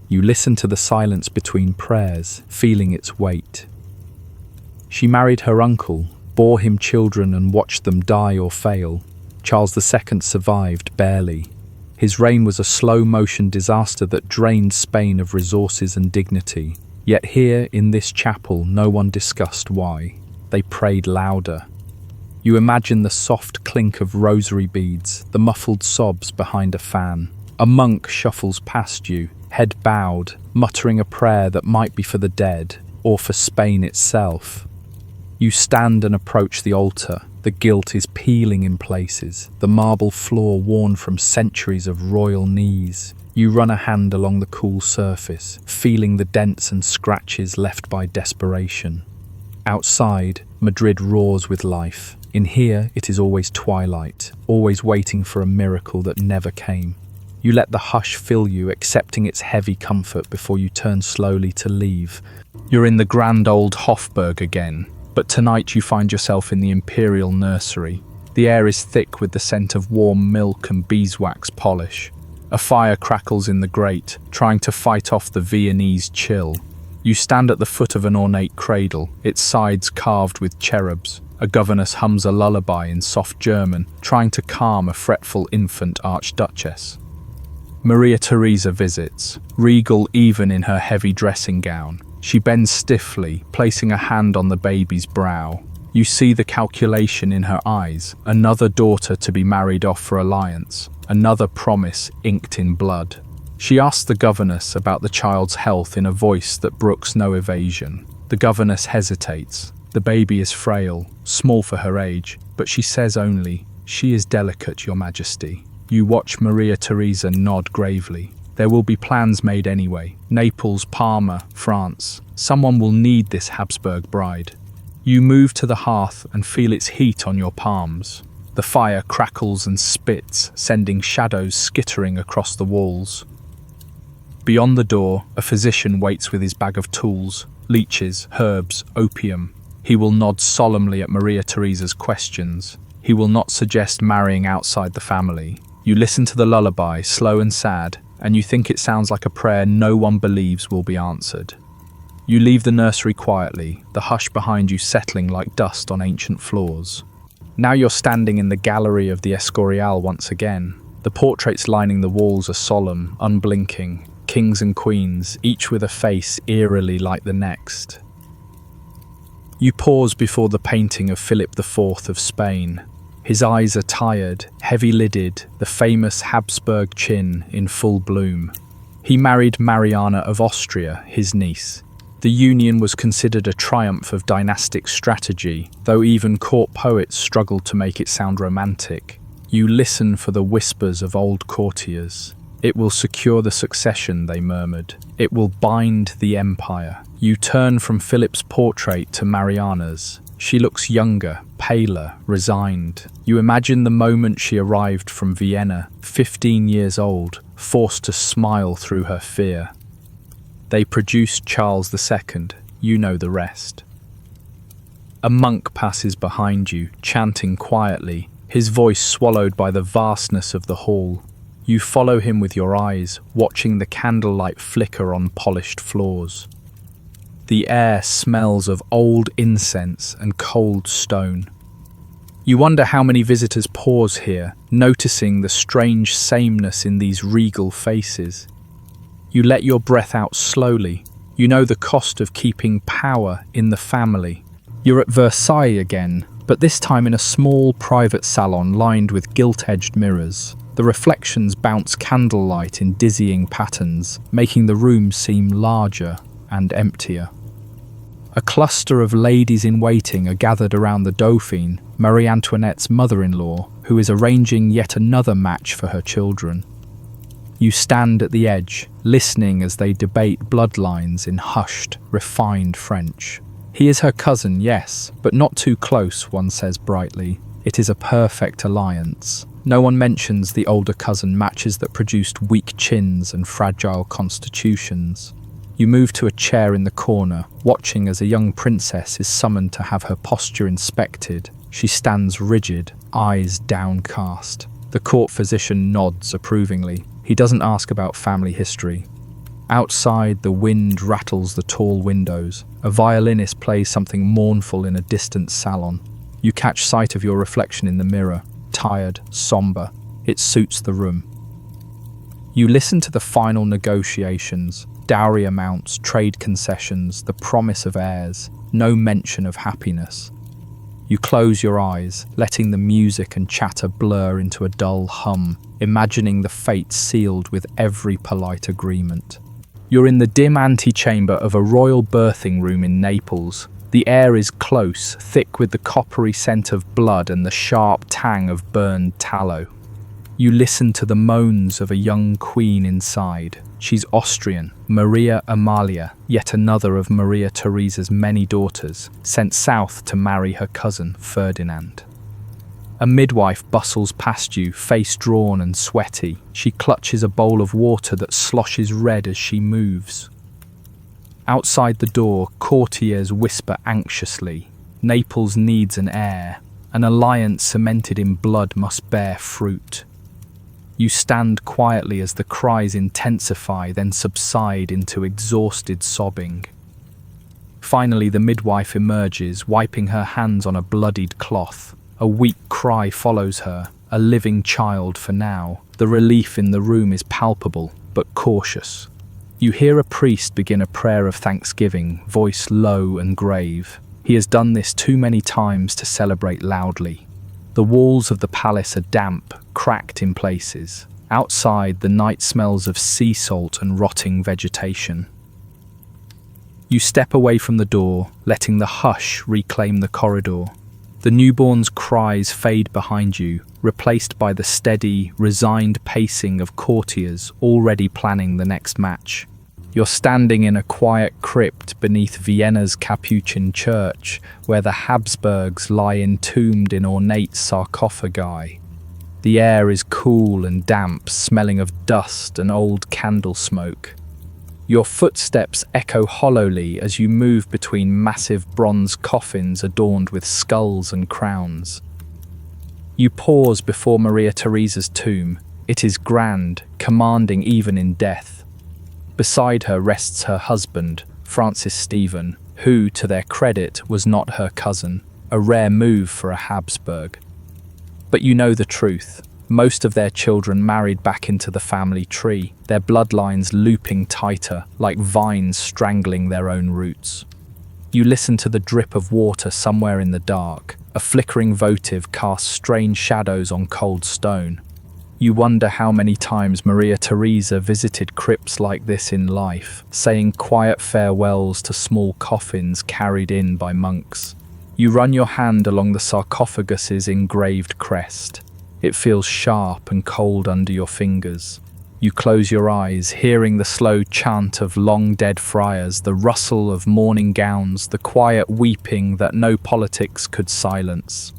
You listen to the silence between prayers, feeling its weight. She married her uncle, bore him children and watched them die or fail. Charles II survived barely. His reign was a slow-motion disaster that drained Spain of resources and dignity. Yet here, in this chapel, no one discussed why. They prayed louder. You imagine the soft clink of rosary beads, the muffled sobs behind a fan. A monk shuffles past you, head bowed, muttering a prayer that might be for the dead, or for Spain itself. You stand and approach the altar. The gilt is peeling in places, the marble floor worn from centuries of royal knees. You run a hand along the cool surface, feeling the dents and scratches left by desperation. Outside, Madrid roars with life. In here, it is always twilight, always waiting for a miracle that never came. You let the hush fill you, accepting its heavy comfort before you turn slowly to leave. You're in the grand old Hofburg again, but tonight you find yourself in the imperial nursery. The air is thick with the scent of warm milk and beeswax polish. A fire crackles in the grate, trying to fight off the Viennese chill. You stand at the foot of an ornate cradle, its sides carved with cherubs. A governess hums a lullaby in soft German, trying to calm a fretful infant archduchess. Maria Theresa visits, regal even in her heavy dressing gown. She bends stiffly, placing a hand on the baby's brow. You see the calculation in her eyes, another daughter to be married off for alliance, another promise inked in blood. She asks the governess about the child's health in a voice that brooks no evasion. The governess hesitates. The baby is frail, small for her age, but she says only, "She is delicate, Your Majesty." You watch Maria Theresa nod gravely. There will be plans made anyway. Naples, Parma, France. Someone will need this Habsburg bride. You move to the hearth and feel its heat on your palms. The fire crackles and spits, sending shadows skittering across the walls. Beyond the door, a physician waits with his bag of tools, leeches, herbs, opium. He will nod solemnly at Maria Theresa's questions. He will not suggest marrying outside the family. You listen to the lullaby, slow and sad, and you think it sounds like a prayer no one believes will be answered. You leave the nursery quietly, the hush behind you settling like dust on ancient floors. Now you're standing in the gallery of the Escorial once again. The portraits lining the walls are solemn, unblinking, kings and queens, each with a face eerily like the next. You pause before the painting of Philip IV of Spain. His eyes are tired, heavy-lidded, the famous Habsburg chin in full bloom. He married Mariana of Austria, his niece. The union was considered a triumph of dynastic strategy, though even court poets struggled to make it sound romantic. You listen for the whispers of old courtiers. It will secure the succession, they murmured. It will bind the empire. You turn from Philip's portrait to Mariana's. She looks younger, paler, resigned. You imagine the moment she arrived from Vienna, 15 years old, forced to smile through her fear. They produced Charles II. You know the rest. A monk passes behind you, chanting quietly, his voice swallowed by the vastness of the hall. You follow him with your eyes, watching the candlelight flicker on polished floors. The air smells of old incense and cold stone. You wonder how many visitors pause here, noticing the strange sameness in these regal faces. You let your breath out slowly. You know the cost of keeping power in the family. You're at Versailles again, but this time in a small private salon lined with gilt-edged mirrors. The reflections bounce candlelight in dizzying patterns, making the room seem larger and emptier. A cluster of ladies-in-waiting are gathered around the Dauphine, Marie Antoinette's mother-in-law, who is arranging yet another match for her children. You stand at the edge, listening as they debate bloodlines in hushed, refined French. He is her cousin, yes, but not too close, one says brightly. It is a perfect alliance. No one mentions the older cousin matches that produced weak chins and fragile constitutions. You move to a chair in the corner, watching as a young princess is summoned to have her posture inspected. She stands rigid, eyes downcast. The court physician nods approvingly. He doesn't ask about family history. Outside, the wind rattles the tall windows. A violinist plays something mournful in a distant salon. You catch sight of your reflection in the mirror, tired, somber. It suits the room. You listen to the final negotiations. Dowry amounts, trade concessions, the promise of heirs, no mention of happiness. You close your eyes, letting the music and chatter blur into a dull hum, imagining the fate sealed with every polite agreement. You're in the dim antechamber of a royal birthing room in Naples. The air is close, thick with the coppery scent of blood and the sharp tang of burned tallow. You listen to the moans of a young queen inside. She's Austrian, Maria Amalia, yet another of Maria Theresa's many daughters, sent south to marry her cousin Ferdinand. A midwife bustles past you, face drawn and sweaty. She clutches a bowl of water that sloshes red as she moves. Outside the door, courtiers whisper anxiously. Naples needs an heir. An alliance cemented in blood must bear fruit. You stand quietly as the cries intensify, then subside into exhausted sobbing. Finally, the midwife emerges, wiping her hands on a bloodied cloth. A weak cry follows her, a living child for now. The relief in the room is palpable, but cautious. You hear a priest begin a prayer of thanksgiving, voice low and grave. He has done this too many times to celebrate loudly. The walls of the palace are damp, cracked in places. Outside, the night smells of sea salt and rotting vegetation. You step away from the door, letting the hush reclaim the corridor. The newborn's cries fade behind you, replaced by the steady, resigned pacing of courtiers already planning the next match. You're standing in a quiet crypt beneath Vienna's Capuchin church, where the Habsburgs lie entombed in ornate sarcophagi. The air is cool and damp, smelling of dust and old candle smoke. Your footsteps echo hollowly as you move between massive bronze coffins adorned with skulls and crowns. You pause before Maria Theresa's tomb. It is grand, commanding even in death. Beside her rests her husband, Francis Stephen, who, to their credit, was not her cousin, a rare move for a Habsburg. But you know the truth. Most of their children married back into the family tree, their bloodlines looping tighter, like vines strangling their own roots. You listen to the drip of water somewhere in the dark. A flickering votive casts strange shadows on cold stone. You wonder how many times Maria Theresa visited crypts like this in life, saying quiet farewells to small coffins carried in by monks. You run your hand along the sarcophagus's engraved crest. It feels sharp and cold under your fingers. You close your eyes, hearing the slow chant of long-dead friars, the rustle of mourning gowns, the quiet weeping that no politics could silence.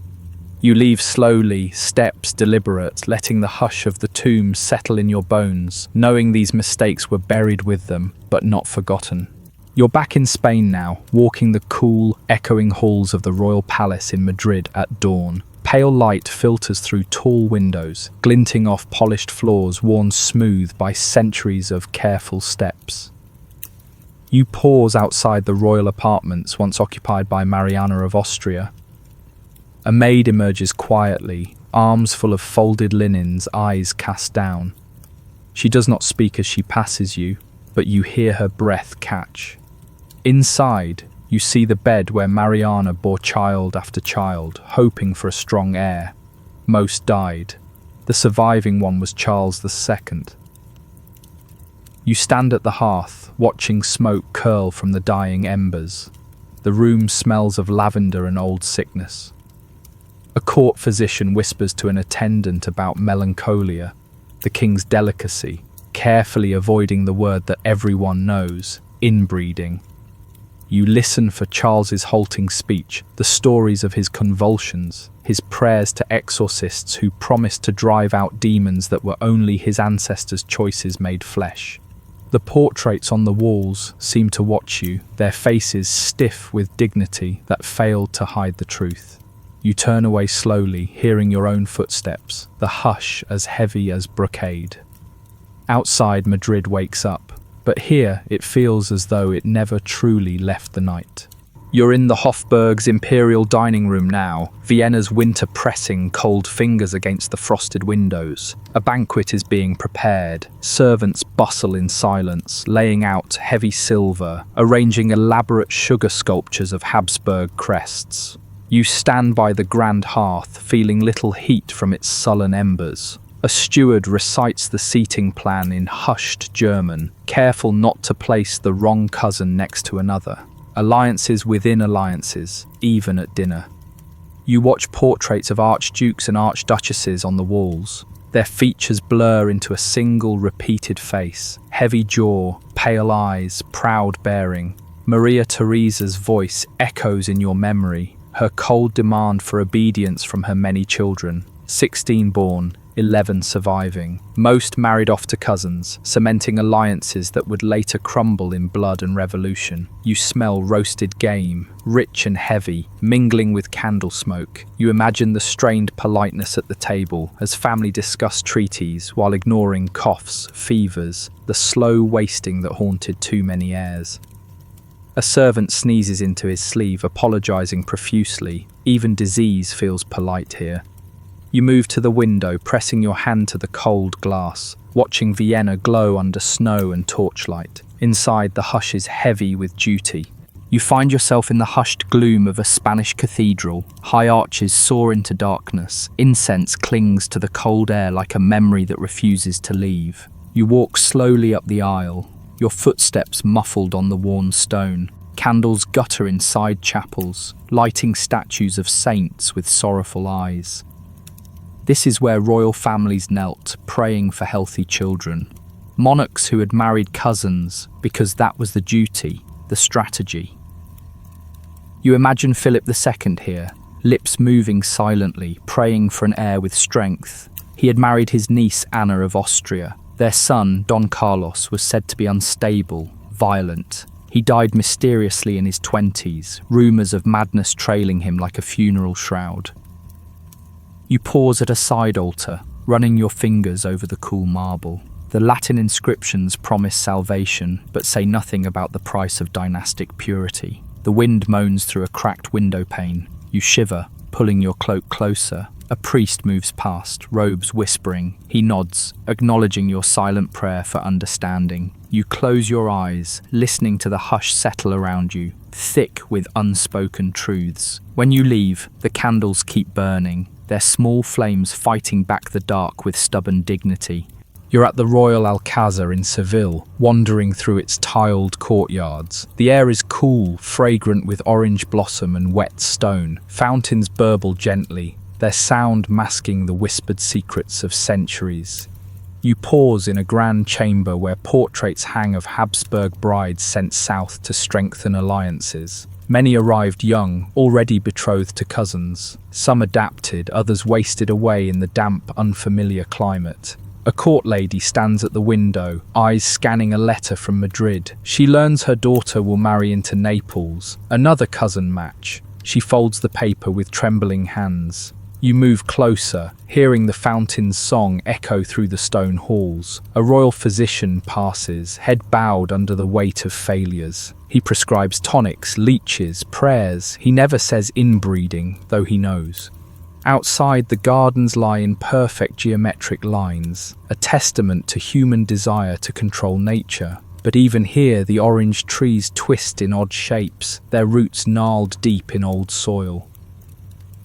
You leave slowly, steps deliberate, letting the hush of the tomb settle in your bones, knowing these mistakes were buried with them, but not forgotten. You're back in Spain now, walking the cool, echoing halls of the royal palace in Madrid at dawn. Pale light filters through tall windows, glinting off polished floors worn smooth by centuries of careful steps. You pause outside the royal apartments once occupied by Mariana of Austria. A maid emerges quietly, arms full of folded linens, eyes cast down. She does not speak as she passes you, but you hear her breath catch. Inside, you see the bed where Mariana bore child after child, hoping for a strong heir. Most died. The surviving one was Charles II. You stand at the hearth, watching smoke curl from the dying embers. The room smells of lavender and old sickness. A court physician whispers to an attendant about melancholia, the king's delicacy, carefully avoiding the word that everyone knows, inbreeding. You listen for Charles's halting speech, the stories of his convulsions, his prayers to exorcists who promised to drive out demons that were only his ancestors' choices made flesh. The portraits on the walls seem to watch you, their faces stiff with dignity that failed to hide the truth. You turn away slowly, hearing your own footsteps, the hush as heavy as brocade. Outside, Madrid wakes up. But here, it feels as though it never truly left the night. You're in the Hofburg's imperial dining room now, Vienna's winter pressing cold fingers against the frosted windows. A banquet is being prepared. Servants bustle in silence, laying out heavy silver, arranging elaborate sugar sculptures of Habsburg crests. You stand by the grand hearth, feeling little heat from its sullen embers. A steward recites the seating plan in hushed German, careful not to place the wrong cousin next to another. Alliances within alliances, even at dinner. You watch portraits of archdukes and archduchesses on the walls. Their features blur into a single repeated face, heavy jaw, pale eyes, proud bearing. Maria Theresa's voice echoes in your memory, her cold demand for obedience from her many children, 16 born, 11 surviving, most married off to cousins, cementing alliances that would later crumble in blood and revolution. You smell roasted game, rich and heavy, mingling with candle smoke. You imagine the strained politeness at the table as family discuss treaties while ignoring coughs, fevers, the slow wasting that haunted too many heirs. A servant sneezes into his sleeve, apologizing profusely. Even disease feels polite here. You move to the window, pressing your hand to the cold glass, watching Vienna glow under snow and torchlight. Inside, the hush is heavy with duty. You find yourself in the hushed gloom of a Spanish cathedral. High arches soar into darkness. Incense clings to the cold air like a memory that refuses to leave. You walk slowly up the aisle, your footsteps muffled on the worn stone. Candles gutter in side chapels, lighting statues of saints with sorrowful eyes. This is where royal families knelt, praying for healthy children. Monarchs who had married cousins because that was the duty, the strategy. You imagine Philip II here, lips moving silently, praying for an heir with strength. He had married his niece Anna of Austria. Their son, Don Carlos, was said to be unstable, violent. He died mysteriously in his 20s, rumours of madness trailing him like a funeral shroud. You pause at a side altar, running your fingers over the cool marble. The Latin inscriptions promise salvation, but say nothing about the price of dynastic purity. The wind moans through a cracked window pane. You shiver, pulling your cloak closer. A priest moves past, robes whispering. He nods, acknowledging your silent prayer for understanding. You close your eyes, listening to the hush settle around you, thick with unspoken truths. When you leave, the candles keep burning, their small flames fighting back the dark with stubborn dignity. You're at the Royal Alcazar in Seville, wandering through its tiled courtyards. The air is cool, fragrant with orange blossom and wet stone. Fountains burble gently, their sound masking the whispered secrets of centuries. You pause in a grand chamber where portraits hang of Habsburg brides sent south to strengthen alliances. Many arrived young, already betrothed to cousins. Some adapted, others wasted away in the damp, unfamiliar climate. A court lady stands at the window, eyes scanning a letter from Madrid. She learns her daughter will marry into Naples. Another cousin match. She folds the paper with trembling hands. You move closer, hearing the fountain's song echo through the stone halls. A royal physician passes, head bowed under the weight of failures. He prescribes tonics, leeches, prayers. He never says inbreeding, though he knows. Outside, the gardens lie in perfect geometric lines, a testament to human desire to control nature. But even here, the orange trees twist in odd shapes, their roots gnarled deep in old soil.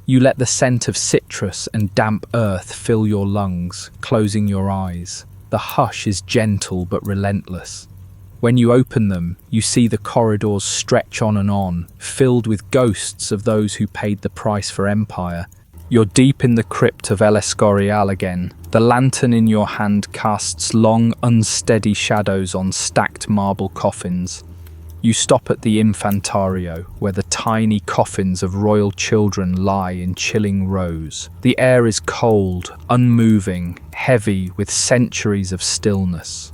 You let the scent of citrus and damp earth fill your lungs, closing your eyes. The hush is gentle but relentless. When you open them, you see the corridors stretch on, filled with ghosts of those who paid the price for empire. You're deep in the crypt of El Escorial again. The lantern in your hand casts long, unsteady shadows on stacked marble coffins. You stop at the infantario, where the tiny coffins of royal children lie in chilling rows. The air is cold, unmoving, heavy with centuries of stillness.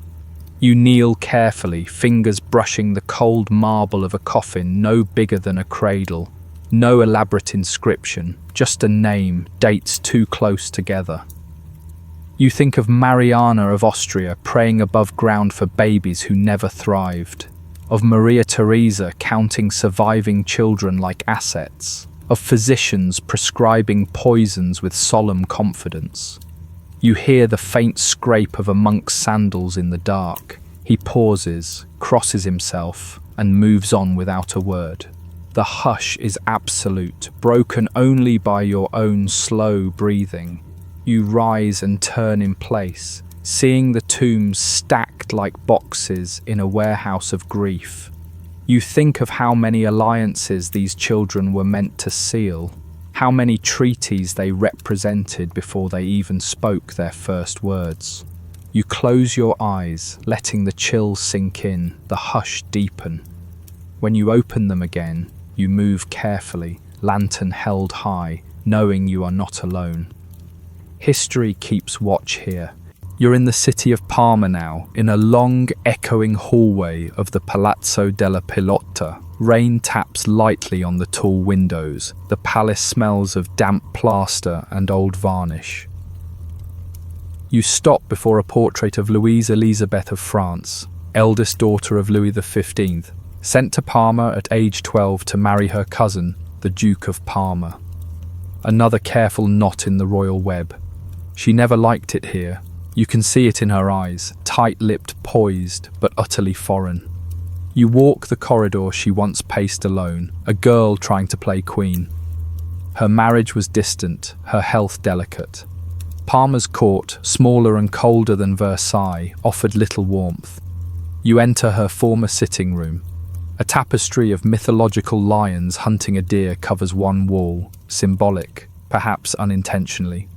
You kneel carefully, fingers brushing the cold marble of a coffin no bigger than a cradle. No elaborate inscription, just a name, dates too close together. You think of Mariana of Austria praying above ground for babies who never thrived. Of Maria Theresa counting surviving children like assets. Of physicians prescribing poisons with solemn confidence. You hear the faint scrape of a monk's sandals in the dark. He pauses, crosses himself, and moves on without a word. The hush is absolute, broken only by your own slow breathing. You rise and turn in place, seeing the tombs stacked like boxes in a warehouse of grief. You think of how many alliances these children were meant to seal, how many treaties they represented before they even spoke their first words. You close your eyes, letting the chill sink in, the hush deepen. When you open them again, you move carefully, lantern held high, knowing you are not alone. History keeps watch here. You're in the city of Parma now, in a long, echoing hallway of the Palazzo della Pilota. Rain taps lightly on the tall windows. The palace smells of damp plaster and old varnish. You stop before a portrait of Louise Elizabeth of France, eldest daughter of Louis XV, sent to Parma at age 12 to marry her cousin, the Duke of Parma. Another careful knot in the royal web. She never liked it here. You can see it in her eyes, tight-lipped, poised, but utterly foreign. You walk the corridor she once paced alone, a girl trying to play queen. Her marriage was distant, her health delicate. Parma's court, smaller and colder than Versailles, offered little warmth. You enter her former sitting room. A tapestry of mythological lions hunting a deer covers one wall, symbolic, perhaps unintentionally.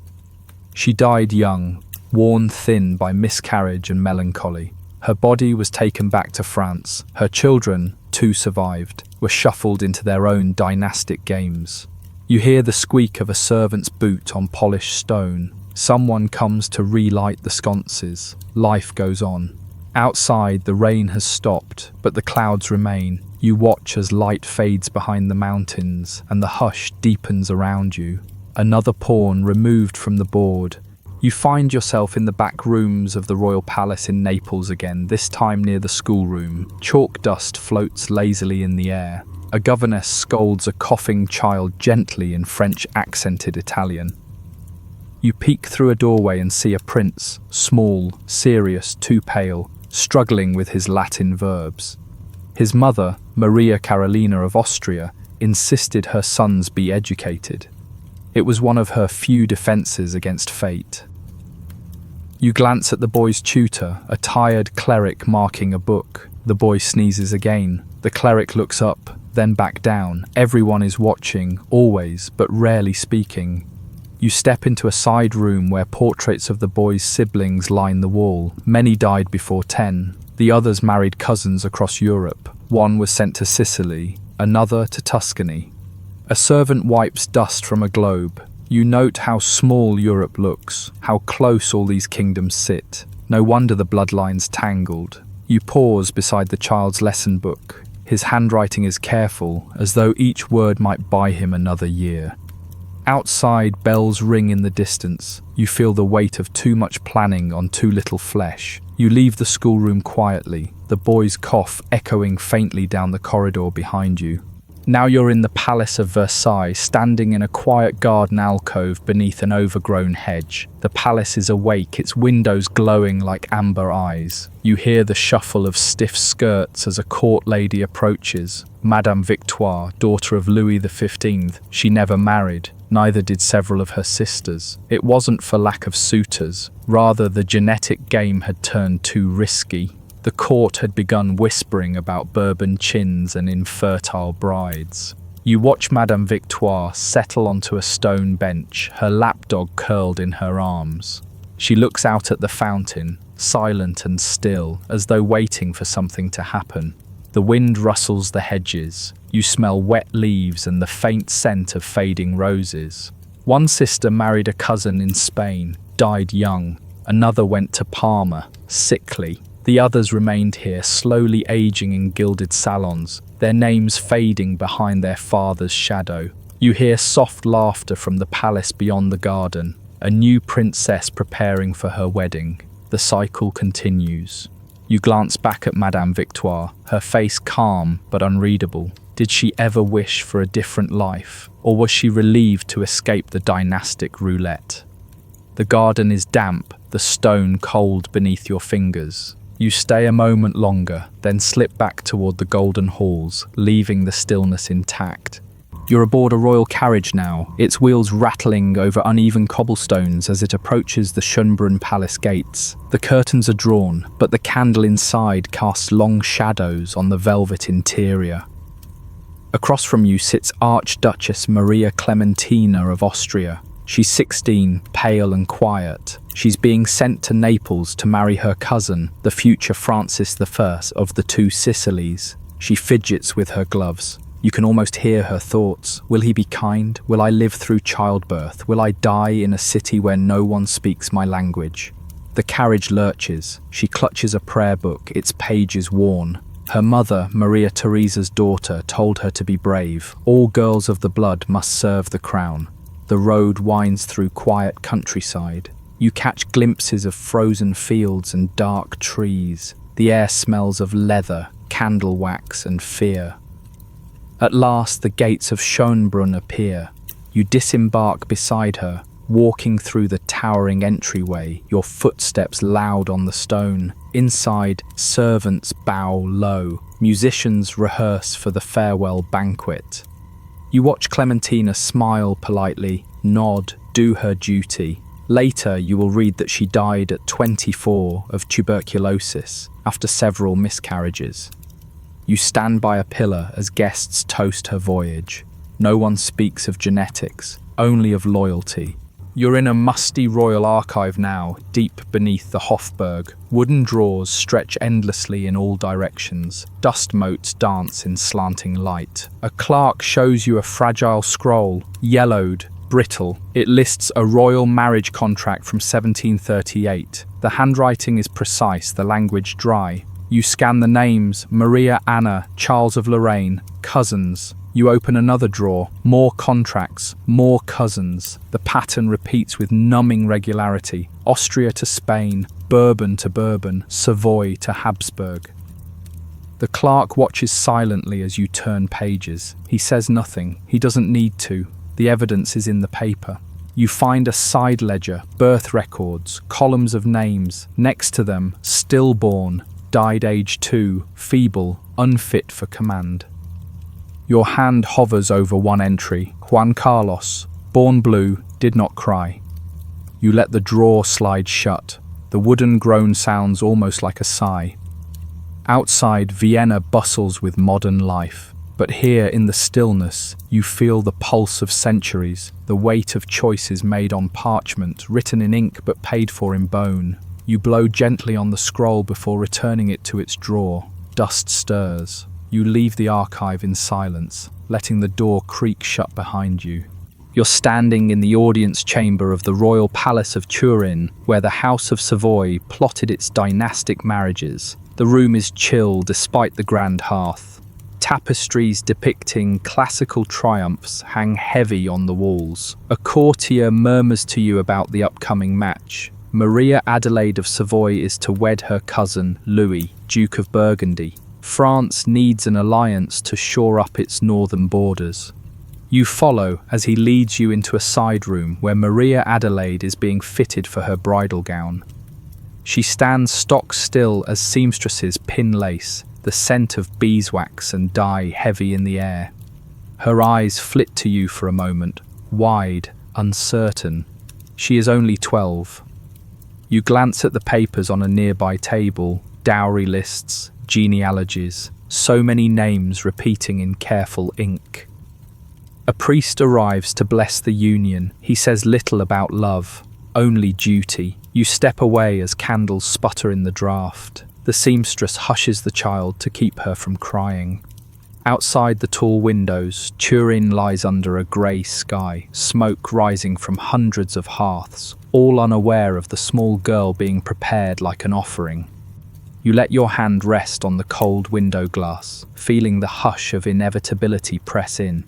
She died young, worn thin by miscarriage and melancholy. Her body was taken back to France. Her children, 2 survived, were shuffled into their own dynastic games. You hear the squeak of a servant's boot on polished stone. Someone comes to relight the sconces. Life goes on. Outside, the rain has stopped, but the clouds remain. You watch as light fades behind the mountains, and the hush deepens around you. Another pawn removed from the board. You find yourself in the back rooms of the royal palace in Naples again, this time near the schoolroom. Chalk dust floats lazily in the air. A governess scolds a coughing child gently in French-accented Italian. You peek through a doorway and see a prince, small, serious, too pale, struggling with his Latin verbs. His mother, Maria Carolina of Austria, insisted her sons be educated. It was one of her few defences against fate. You glance at the boy's tutor, a tired cleric marking a book. The boy sneezes again. The cleric looks up, then back down. Everyone is watching, always, but rarely speaking. You step into a side room where portraits of the boy's siblings line the wall. Many died before 10. The others married cousins across Europe. One was sent to Sicily, another to Tuscany. A servant wipes dust from a globe. You note how small Europe looks, how close all these kingdoms sit. No wonder the bloodlines tangled. You pause beside the child's lesson book. His handwriting is careful, as though each word might buy him another year. Outside, bells ring in the distance. You feel the weight of too much planning on too little flesh. You leave the schoolroom quietly, the boy's cough echoing faintly down the corridor behind you. Now you're in the Palace of Versailles, standing in a quiet garden alcove beneath an overgrown hedge. The palace is awake, its windows glowing like amber eyes. You hear the shuffle of stiff skirts as a court lady approaches. Madame Victoire, daughter of Louis XV. She never married. Neither did several of her sisters. It wasn't for lack of suitors. Rather, the genetic game had turned too risky. The court had begun whispering about bourbon chins and infertile brides. You watch Madame Victoire settle onto a stone bench, her lapdog curled in her arms. She looks out at the fountain, silent and still, as though waiting for something to happen. The wind rustles the hedges. You smell wet leaves and the faint scent of fading roses. One sister married a cousin in Spain, died young. Another went to Parma, sickly. The others remained here, slowly aging in gilded salons, their names fading behind their father's shadow. You hear soft laughter from the palace beyond the garden, a new princess preparing for her wedding. The cycle continues. You glance back at Madame Victoire, her face calm but unreadable. Did she ever wish for a different life, or was she relieved to escape the dynastic roulette? The garden is damp, the stone cold beneath your fingers. You stay a moment longer, then slip back toward the golden halls, leaving the stillness intact. You're aboard a royal carriage now, its wheels rattling over uneven cobblestones as it approaches the Schönbrunn Palace gates. The curtains are drawn, but the candle inside casts long shadows on the velvet interior. Across from you sits Archduchess Maria Clementina of Austria. She's 16, pale and quiet. She's being sent to Naples to marry her cousin, the future Francis I of the 2 Sicilies. She fidgets with her gloves. You can almost hear her thoughts. Will he be kind? Will I live through childbirth? Will I die in a city where no one speaks my language? The carriage lurches. She clutches a prayer book, its pages worn. Her mother, Maria Theresa's daughter, told her to be brave. All girls of the blood must serve the crown. The road winds through quiet countryside. You catch glimpses of frozen fields and dark trees. The air smells of leather, candle wax, and fear. At last, the gates of Schönbrunn appear. You disembark beside her, walking through the towering entryway, your footsteps loud on the stone. Inside, servants bow low. Musicians rehearse for the farewell banquet. You watch Clementina smile politely, nod, do her duty. Later, you will read that she died at 24 of tuberculosis after several miscarriages. You stand by a pillar as guests toast her voyage. No one speaks of genetics, only of loyalty. You're in a musty royal archive now, deep beneath the Hofburg. Wooden drawers stretch endlessly in all directions. Dust motes dance in slanting light. A clerk shows you a fragile scroll, yellowed, brittle. It lists a royal marriage contract from 1738. The handwriting is precise, the language dry. You scan the names: Maria Anna, Charles of Lorraine, cousins. You open another drawer, more contracts, more cousins. The pattern repeats with numbing regularity. Austria to Spain, Bourbon to Bourbon, Savoy to Habsburg. The clerk watches silently as you turn pages. He says nothing. He doesn't need to. The evidence is in the paper. You find a side ledger, birth records, columns of names. Next to them, stillborn, died age 2, feeble, unfit for command. Your hand hovers over one entry. Juan Carlos, born blue, did not cry. You let the drawer slide shut. The wooden groan sounds almost like a sigh. Outside, Vienna bustles with modern life. But here, in the stillness, you feel the pulse of centuries, the weight of choices made on parchment, written in ink but paid for in bone. You blow gently on the scroll before returning it to its drawer. Dust stirs. You leave the archive in silence, letting the door creak shut behind you. You're standing in the audience chamber of the royal palace of Turin, where the House of Savoy plotted its dynastic marriages. The room is chill despite the grand hearth. Tapestries depicting classical triumphs hang heavy on the walls. A courtier murmurs to you about the upcoming match. Maria Adelaide of Savoy is to wed her cousin, Louis, Duke of Burgundy. France needs an alliance to shore up its northern borders. You follow as he leads you into a side room where Maria Adelaide is being fitted for her bridal gown. She stands stock still as seamstresses pin lace, the scent of beeswax and dye heavy in the air. Her eyes flit to you for a moment, wide, uncertain. She is only 12. You glance at the papers on a nearby table, dowry lists, genealogies, so many names repeating in careful ink. A priest arrives to bless the union. He says little about love, only duty. You step away as candles sputter in the draught. The seamstress hushes the child to keep her from crying. Outside the tall windows, Turin lies under a grey sky, smoke rising from hundreds of hearths, all unaware of the small girl being prepared like an offering. You let your hand rest on the cold window glass, feeling the hush of inevitability press in.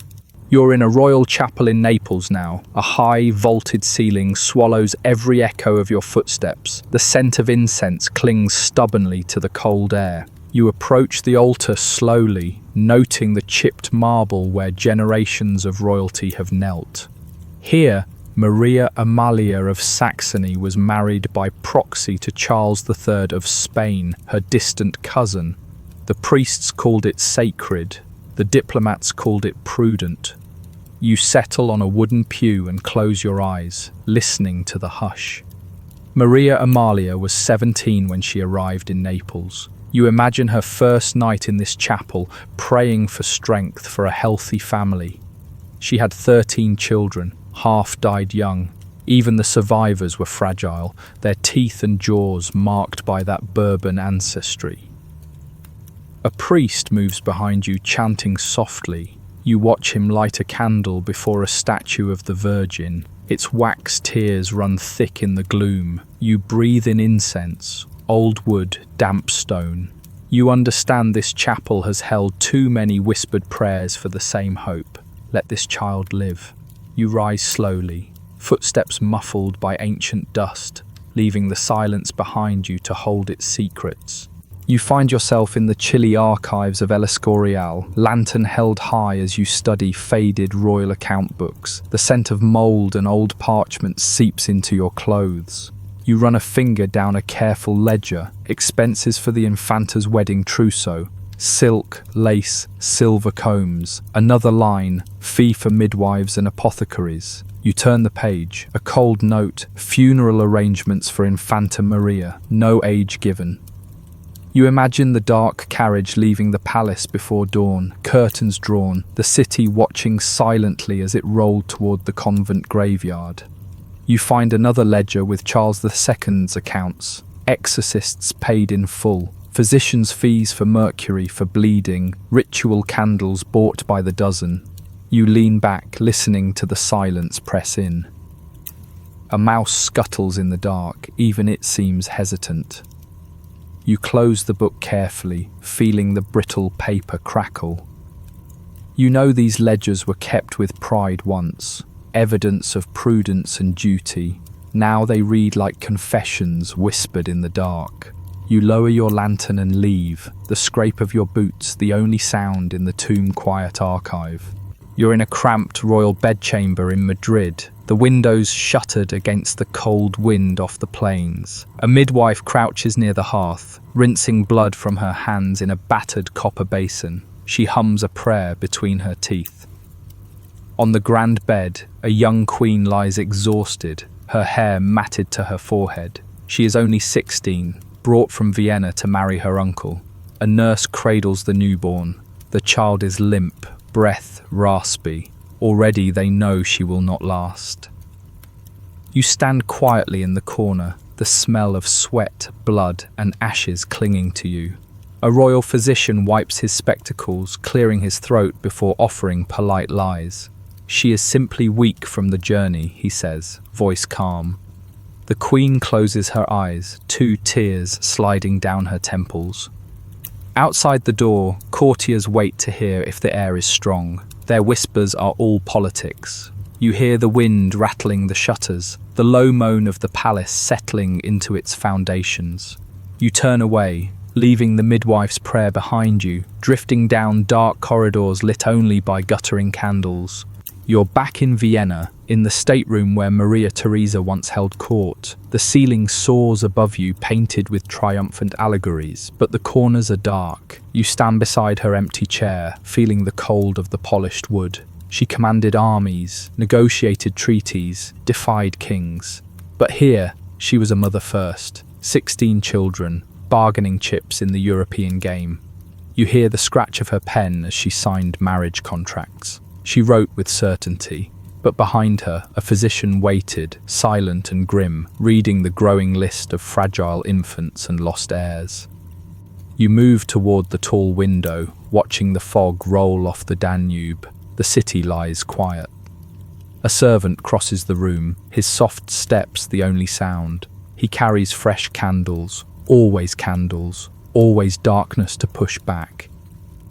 You're in a royal chapel in Naples now. A high, vaulted ceiling swallows every echo of your footsteps. The scent of incense clings stubbornly to the cold air. You approach the altar slowly, noting the chipped marble where generations of royalty have knelt. Here, Maria Amalia of Saxony was married by proxy to Charles III of Spain, her distant cousin. The priests called it sacred, the diplomats called it prudent. You settle on a wooden pew and close your eyes, listening to the hush. Maria Amalia was 17 when she arrived in Naples. You imagine her first night in this chapel, praying for strength for a healthy family. She had 13 children. Half died young. Even the survivors were fragile, their teeth and jaws marked by that Bourbon ancestry. A priest moves behind you, chanting softly. You watch him light a candle before a statue of the Virgin. Its wax tears run thick in the gloom. You breathe in incense, old wood, damp stone. You understand this chapel has held too many whispered prayers for the same hope. Let this child live. You rise slowly, footsteps muffled by ancient dust, leaving the silence behind you to hold its secrets. You find yourself in the chilly archives of El Escorial, lantern held high as you study faded royal account books. The scent of mould and old parchment seeps into your clothes. You run a finger down a careful ledger, expenses for the Infanta's wedding trousseau, silk, lace, silver combs. Another line, fee for midwives and apothecaries. You turn the page, a cold note, funeral arrangements for Infanta Maria, no age given. You imagine the dark carriage leaving the palace before dawn, curtains drawn, the city watching silently as it rolled toward the convent graveyard. You find another ledger with Charles II's accounts, exorcists paid in full, physicians' fees for mercury, for bleeding, ritual candles bought by the dozen. You lean back, listening to the silence press in. A mouse scuttles in the dark, even it seems hesitant. You close the book carefully, feeling the brittle paper crackle. You know these ledgers were kept with pride once, evidence of prudence and duty. Now they read like confessions whispered in the dark. You lower your lantern and leave, the scrape of your boots the only sound in the tomb-quiet archive. You're in a cramped royal bedchamber in Madrid, the windows shuttered against the cold wind off the plains. A midwife crouches near the hearth, rinsing blood from her hands in a battered copper basin. She hums a prayer between her teeth. On the grand bed, a young queen lies exhausted, her hair matted to her forehead. She is only 16, brought from Vienna to marry her uncle. A nurse cradles the newborn. The child is limp, breath raspy. Already they know she will not last. You stand quietly in the corner, the smell of sweat, blood, and ashes clinging to you. A royal physician wipes his spectacles, clearing his throat before offering polite lies. She is simply weak from the journey, he says, voice calm. The queen closes her eyes, 2 tears sliding down her temples. Outside the door, courtiers wait to hear if the air is strong. Their whispers are all politics. You hear the wind rattling the shutters, the low moan of the palace settling into its foundations. You turn away, leaving the midwife's prayer behind you, drifting down dark corridors lit only by guttering candles. You're back in Vienna, in the stateroom where Maria Theresa once held court. The ceiling soars above you, painted with triumphant allegories, but the corners are dark. You stand beside her empty chair, feeling the cold of the polished wood. She commanded armies, negotiated treaties, defied kings. But here, she was a mother first, 16 children, bargaining chips in the European game. You hear the scratch of her pen as she signed marriage contracts. She wrote with certainty, but behind her, a physician waited, silent and grim, reading the growing list of fragile infants and lost heirs. You move toward the tall window, watching the fog roll off the Danube. The city lies quiet. A servant crosses the room, his soft steps the only sound. He carries fresh candles, always darkness to push back.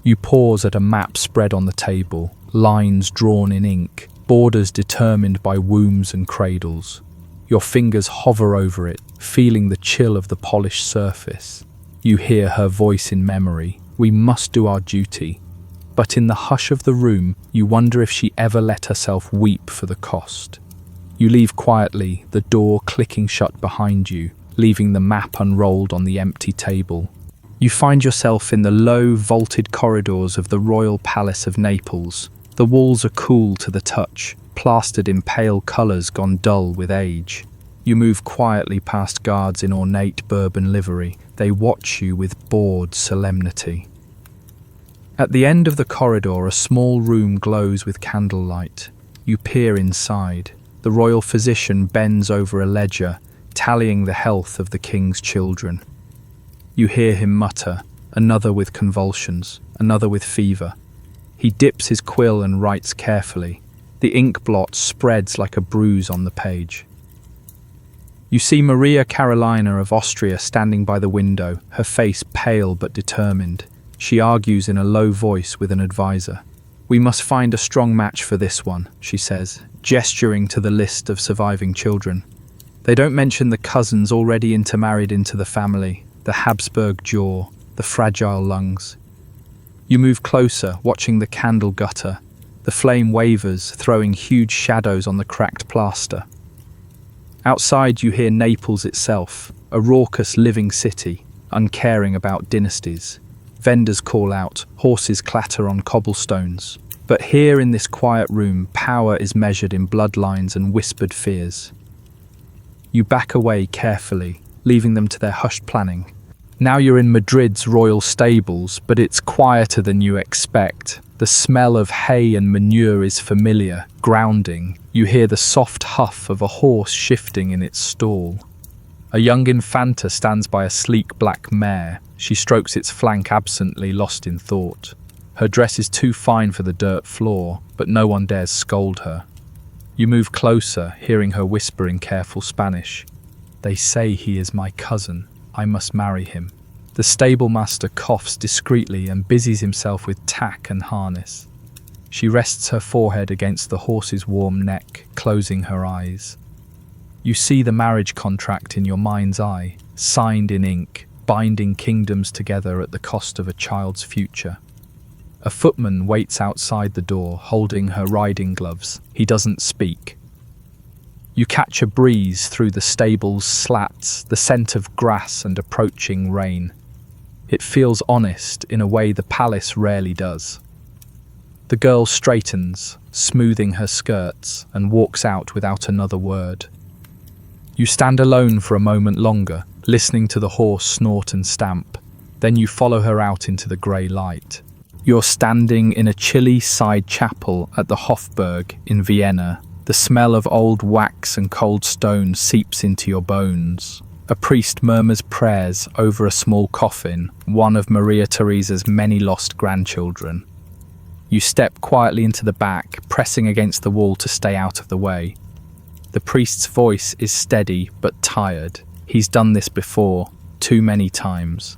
You pause at a map spread on the table, lines drawn in ink, borders determined by wombs and cradles. Your fingers hover over it, feeling the chill of the polished surface. You hear her voice in memory, "We must do our duty." But in the hush of the room, you wonder if she ever let herself weep for the cost. You leave quietly, the door clicking shut behind you, leaving the map unrolled on the empty table. You find yourself in the low, vaulted corridors of the royal palace of Naples. The walls are cool to the touch, plastered in pale colours gone dull with age. You move quietly past guards in ornate Bourbon livery. They watch you with bored solemnity. At the end of the corridor, a small room glows with candlelight. You peer inside. The royal physician bends over a ledger, tallying the health of the king's children. You hear him mutter, another with convulsions, another with fever. He dips his quill and writes carefully. The ink blot spreads like a bruise on the page. You see Maria Carolina of Austria standing by the window, her face pale but determined. She argues in a low voice with an advisor. "We must find a strong match for this one," she says, gesturing to the list of surviving children. They don't mention the cousins already intermarried into the family, the Habsburg jaw, the fragile lungs. You move closer, watching the candle gutter. The flame wavers, throwing huge shadows on the cracked plaster. Outside you hear Naples itself, a raucous living city, uncaring about dynasties. Vendors call out, horses clatter on cobblestones. But here in this quiet room, power is measured in bloodlines and whispered fears. You back away carefully, leaving them to their hushed planning. Now you're in Madrid's royal stables, but it's quieter than you expect. The smell of hay and manure is familiar, grounding. You hear the soft huff of a horse shifting in its stall. A young infanta stands by a sleek black mare. She strokes its flank absently, lost in thought. Her dress is too fine for the dirt floor, but no one dares scold her. You move closer, hearing her whisper in careful Spanish. "They say he is my cousin. I must marry him." The stable master coughs discreetly and busies himself with tack and harness. She rests her forehead against the horse's warm neck, closing her eyes. You see the marriage contract in your mind's eye, signed in ink, binding kingdoms together at the cost of a child's future. A footman waits outside the door, holding her riding gloves. He doesn't speak. You catch a breeze through the stable's slats, the scent of grass and approaching rain. It feels honest in a way the palace rarely does. The girl straightens, smoothing her skirts, and walks out without another word. You stand alone for a moment longer, listening to the horse snort and stamp. Then you follow her out into the grey light. You're standing in a chilly side chapel at the Hofburg in Vienna. The smell of old wax and cold stone seeps into your bones. A priest murmurs prayers over a small coffin, one of Maria Theresa's many lost grandchildren. You step quietly into the back, pressing against the wall to stay out of the way. The priest's voice is steady but tired. He's done this before, too many times.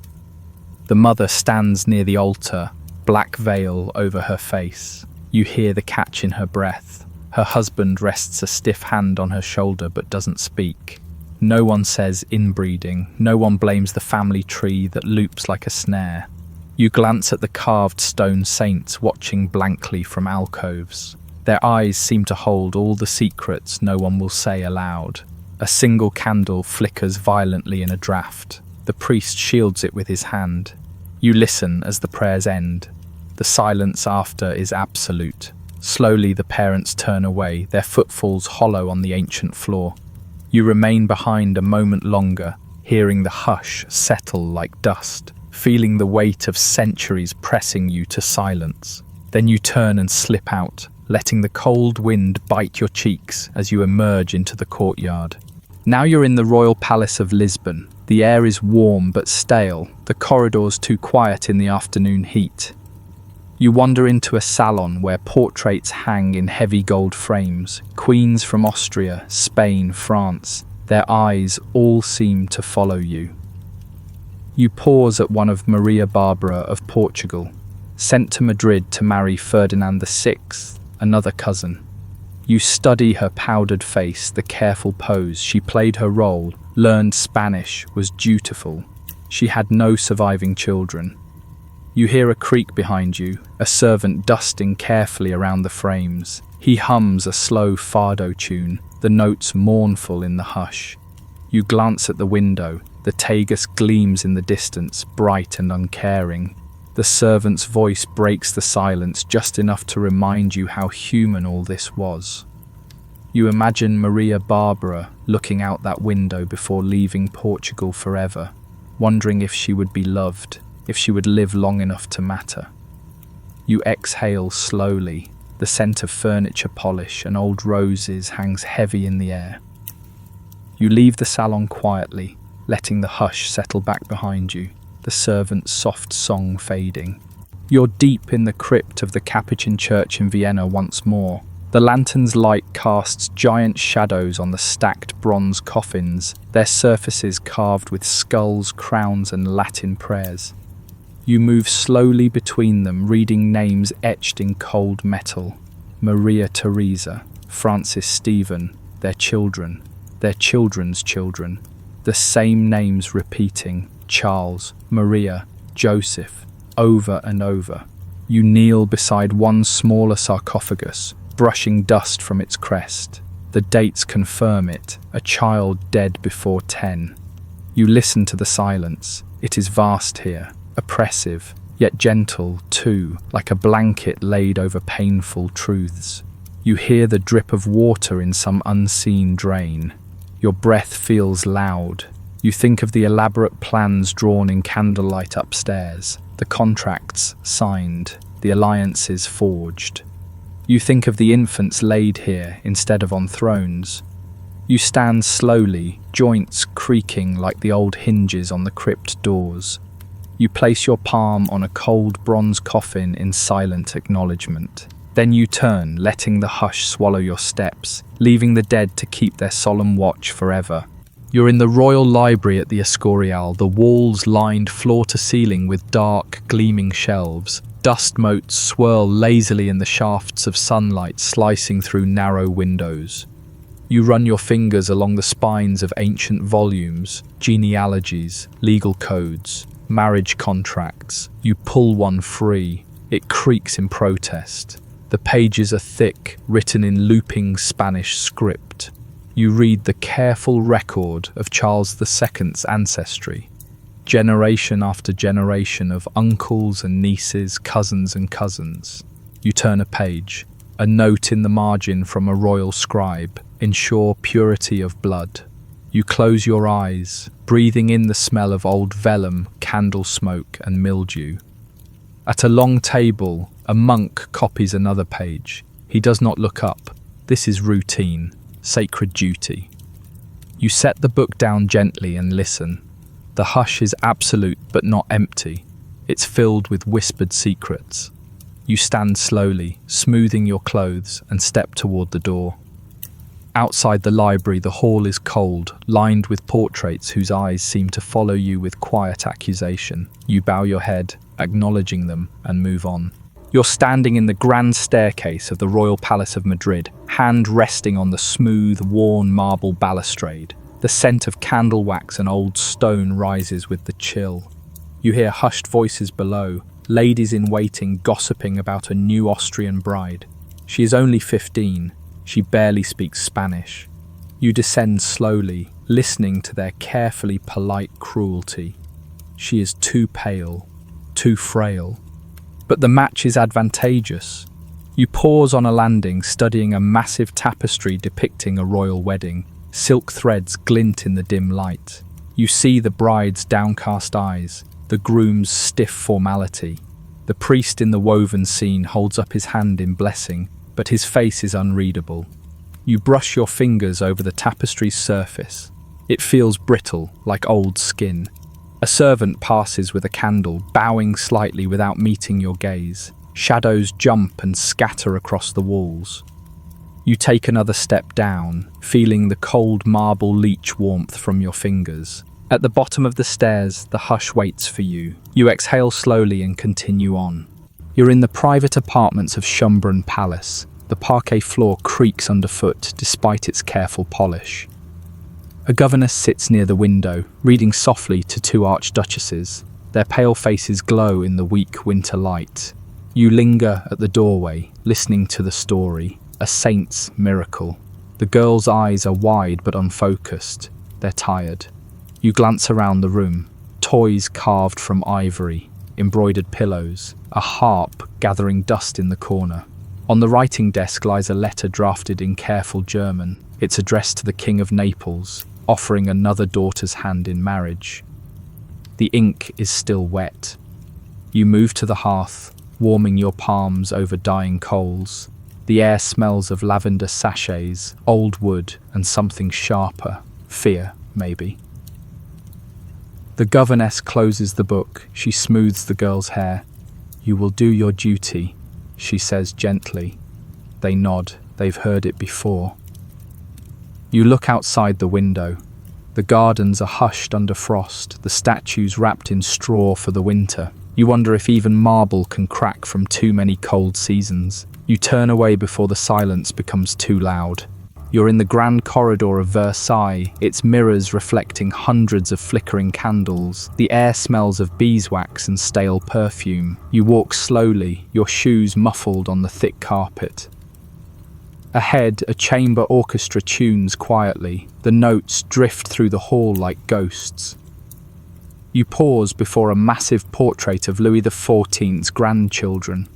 The mother stands near the altar, black veil over her face. You hear the catch in her breath. Her husband rests a stiff hand on her shoulder but doesn't speak. No one says inbreeding. No one blames the family tree that loops like a snare. You glance at the carved stone saints watching blankly from alcoves. Their eyes seem to hold all the secrets no one will say aloud. A single candle flickers violently in a draught. The priest shields it with his hand. You listen as the prayers end. The silence after is absolute. Slowly the parents turn away, their footfalls hollow on the ancient floor. You remain behind a moment longer, hearing the hush settle like dust, feeling the weight of centuries pressing you to silence. Then you turn and slip out, letting the cold wind bite your cheeks as you emerge into the courtyard. Now you're in the royal palace of Lisbon. The air is warm but stale, the corridors too quiet in the afternoon heat. You wander into a salon where portraits hang in heavy gold frames, queens from Austria, Spain, France. Their eyes all seem to follow you. You pause at one of Maria Barbara of Portugal, sent to Madrid to marry Ferdinand VI, another cousin. You study her powdered face, the careful pose. She played her role, learned Spanish, was dutiful. She had no surviving children. You hear a creak behind you, a servant dusting carefully around the frames. He hums a slow fado tune, the notes mournful in the hush. You glance at the window. The Tagus gleams in the distance, bright and uncaring. The servant's voice breaks the silence just enough to remind you how human all this was. You imagine Maria Barbara looking out that window before leaving Portugal forever, wondering if she would be loved, if she would live long enough to matter. You exhale slowly. The scent of furniture polish and old roses hangs heavy in the air. You leave the salon quietly, letting the hush settle back behind you, the servant's soft song fading. You're deep in the crypt of the Capuchin Church in Vienna once more. The lantern's light casts giant shadows on the stacked bronze coffins, their surfaces carved with skulls, crowns, and Latin prayers. You move slowly between them, reading names etched in cold metal. Maria Theresa, Francis Stephen, their children, their children's children. The same names repeating: Charles, Maria, Joseph, over and over. You kneel beside one smaller sarcophagus, brushing dust from its crest. The dates confirm it, a child dead before 10. You listen to the silence. It is vast here, oppressive, yet gentle too, like a blanket laid over painful truths. You hear the drip of water in some unseen drain. Your breath feels loud. You think of the elaborate plans drawn in candlelight upstairs, the contracts signed, the alliances forged. You think of the infants laid here instead of on thrones. You stand slowly, joints creaking like the old hinges on the crypt doors. You place your palm on a cold bronze coffin in silent acknowledgement. Then you turn, letting the hush swallow your steps, leaving the dead to keep their solemn watch forever. You're in the Royal Library at the Escorial, the walls lined floor to ceiling with dark, gleaming shelves. Dust motes swirl lazily in the shafts of sunlight slicing through narrow windows. You run your fingers along the spines of ancient volumes, genealogies, legal codes, marriage contracts. You pull one free. It creaks in protest. The pages are thick, written in looping Spanish script. You read the careful record of Charles II's ancestry. Generation after generation of uncles and nieces, cousins and cousins. You turn a page. A note in the margin from a royal scribe. Ensure purity of blood. You close your eyes, breathing in the smell of old vellum, candle smoke and mildew. At a long table, a monk copies another page. He does not look up. This is routine, sacred duty. You set the book down gently and listen. The hush is absolute but not empty. It's filled with whispered secrets. You stand slowly, smoothing your clothes, and step toward the door. Outside the library, the hall is cold, lined with portraits whose eyes seem to follow you with quiet accusation. You bow your head, acknowledging them, and move on. You're standing in the grand staircase of the Royal Palace of Madrid, hand resting on the smooth, worn marble balustrade. The scent of candle wax and old stone rises with the chill. You hear hushed voices below, ladies in waiting gossiping about a new Austrian bride. She is only 15. She barely speaks Spanish. You descend slowly, listening to their carefully polite cruelty. She is too pale, too frail. But the match is advantageous. You pause on a landing, studying a massive tapestry depicting a royal wedding. Silk threads glint in the dim light. You see the bride's downcast eyes, the groom's stiff formality. The priest in the woven scene holds up his hand in blessing, but his face is unreadable. You brush your fingers over the tapestry's surface. It feels brittle, like old skin. A servant passes with a candle, bowing slightly without meeting your gaze. Shadows jump and scatter across the walls. You take another step down, feeling the cold marble leech warmth from your fingers. At the bottom of the stairs, the hush waits for you. You exhale slowly and continue on. You're in the private apartments of Schönbrunn Palace. The parquet floor creaks underfoot despite its careful polish. A governess sits near the window, reading softly to two archduchesses. Their pale faces glow in the weak winter light. You linger at the doorway, listening to the story. A saint's miracle. The girls' eyes are wide but unfocused. They're tired. You glance around the room. Toys carved from ivory, embroidered pillows, a harp gathering dust in the corner. On the writing desk lies a letter drafted in careful German. It's addressed to the King of Naples, offering another daughter's hand in marriage. The ink is still wet. You move to the hearth, warming your palms over dying coals. The air smells of lavender sachets, old wood, and something sharper. Fear, maybe. The governess closes the book. She smooths the girl's hair. "You will do your duty," she says gently. They nod. They've heard it before. You look outside the window. The gardens are hushed under frost, the statues wrapped in straw for the winter. You wonder if even marble can crack from too many cold seasons. You turn away before the silence becomes too loud. You're in the grand corridor of Versailles, its mirrors reflecting hundreds of flickering candles. The air smells of beeswax and stale perfume. You walk slowly, your shoes muffled on the thick carpet. Ahead, a chamber orchestra tunes quietly. The notes drift through the hall like ghosts. You pause before a massive portrait of Louis XIV's grandchildren.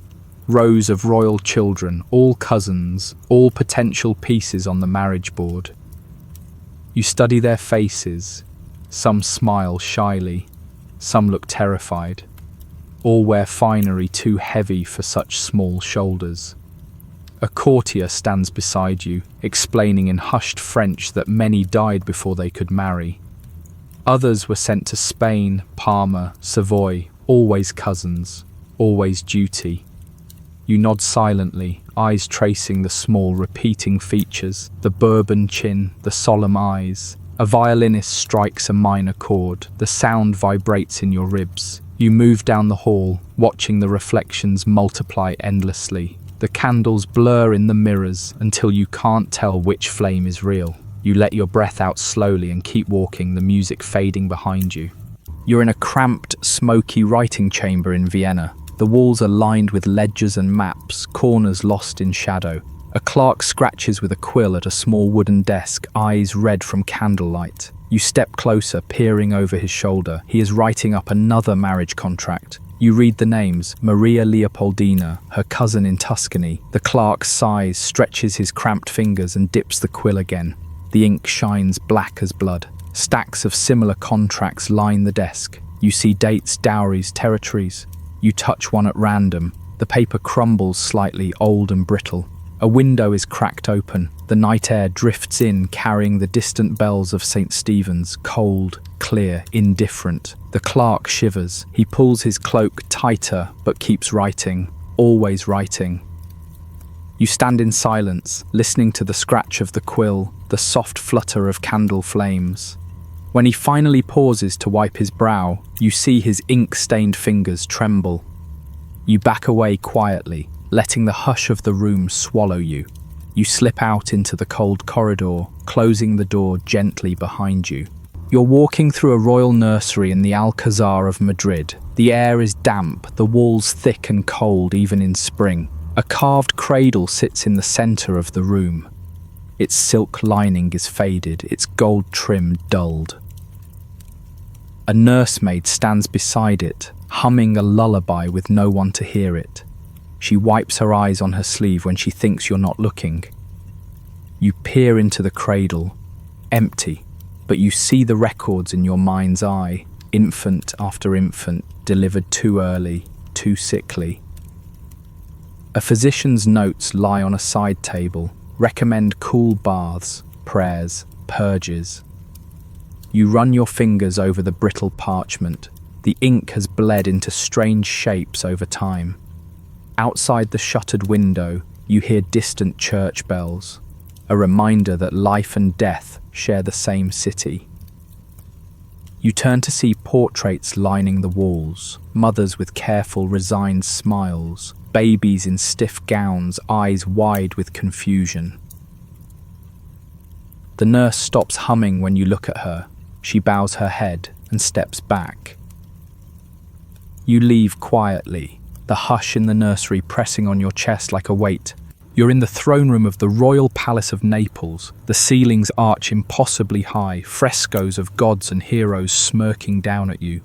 Rows of royal children, all cousins, all potential pieces on the marriage board. You study their faces. Some smile shyly, some look terrified. All wear finery too heavy for such small shoulders. A courtier stands beside you, explaining in hushed French that many died before they could marry. Others were sent to Spain, Parma, Savoy, always cousins, always duty. You nod silently, eyes tracing the small repeating features, the bourbon chin, the solemn eyes. A violinist strikes a minor chord, the sound vibrates in your ribs. You move down the hall, watching the reflections multiply endlessly. The candles blur in the mirrors until you can't tell which flame is real. You let your breath out slowly and keep walking, the music fading behind you. You're in a cramped, smoky writing chamber in Vienna. The walls are lined with ledgers and maps, corners lost in shadow. A clerk scratches with a quill at a small wooden desk, eyes red from candlelight. You step closer, peering over his shoulder. He is writing up another marriage contract. You read the names, Maria Leopoldina, her cousin in Tuscany. The clerk sighs, stretches his cramped fingers and dips the quill again. The ink shines black as blood. Stacks of similar contracts line the desk. You see dates, dowries, territories. You touch one at random. The paper crumbles slightly, old and brittle. A window is cracked open. The night air drifts in, carrying the distant bells of St. Stephen's, cold, clear, indifferent. The clerk shivers. He pulls his cloak tighter, but keeps writing, always writing. You stand in silence, listening to the scratch of the quill, the soft flutter of candle flames. When he finally pauses to wipe his brow, you see his ink-stained fingers tremble. You back away quietly, letting the hush of the room swallow you. You slip out into the cold corridor, closing the door gently behind you. You're walking through a royal nursery in the Alcazar of Madrid. The air is damp, the walls thick and cold even in spring. A carved cradle sits in the center of the room. Its silk lining is faded, its gold trim dulled. A nursemaid stands beside it, humming a lullaby with no one to hear it. She wipes her eyes on her sleeve when she thinks you're not looking. You peer into the cradle, empty, but you see the records in your mind's eye, infant after infant, delivered too early, too sickly. A physician's notes lie on a side table, recommend cool baths, prayers, purges. You run your fingers over the brittle parchment. The ink has bled into strange shapes over time. Outside the shuttered window, you hear distant church bells, a reminder that life and death share the same city. You turn to see portraits lining the walls, mothers with careful, resigned smiles, babies in stiff gowns, eyes wide with confusion. The nurse stops humming when you look at her. She bows her head and steps back. You leave quietly, the hush in the nursery pressing on your chest like a weight. You're in the throne room of the Royal Palace of Naples. The ceilings arch impossibly high, frescoes of gods and heroes smirking down at you.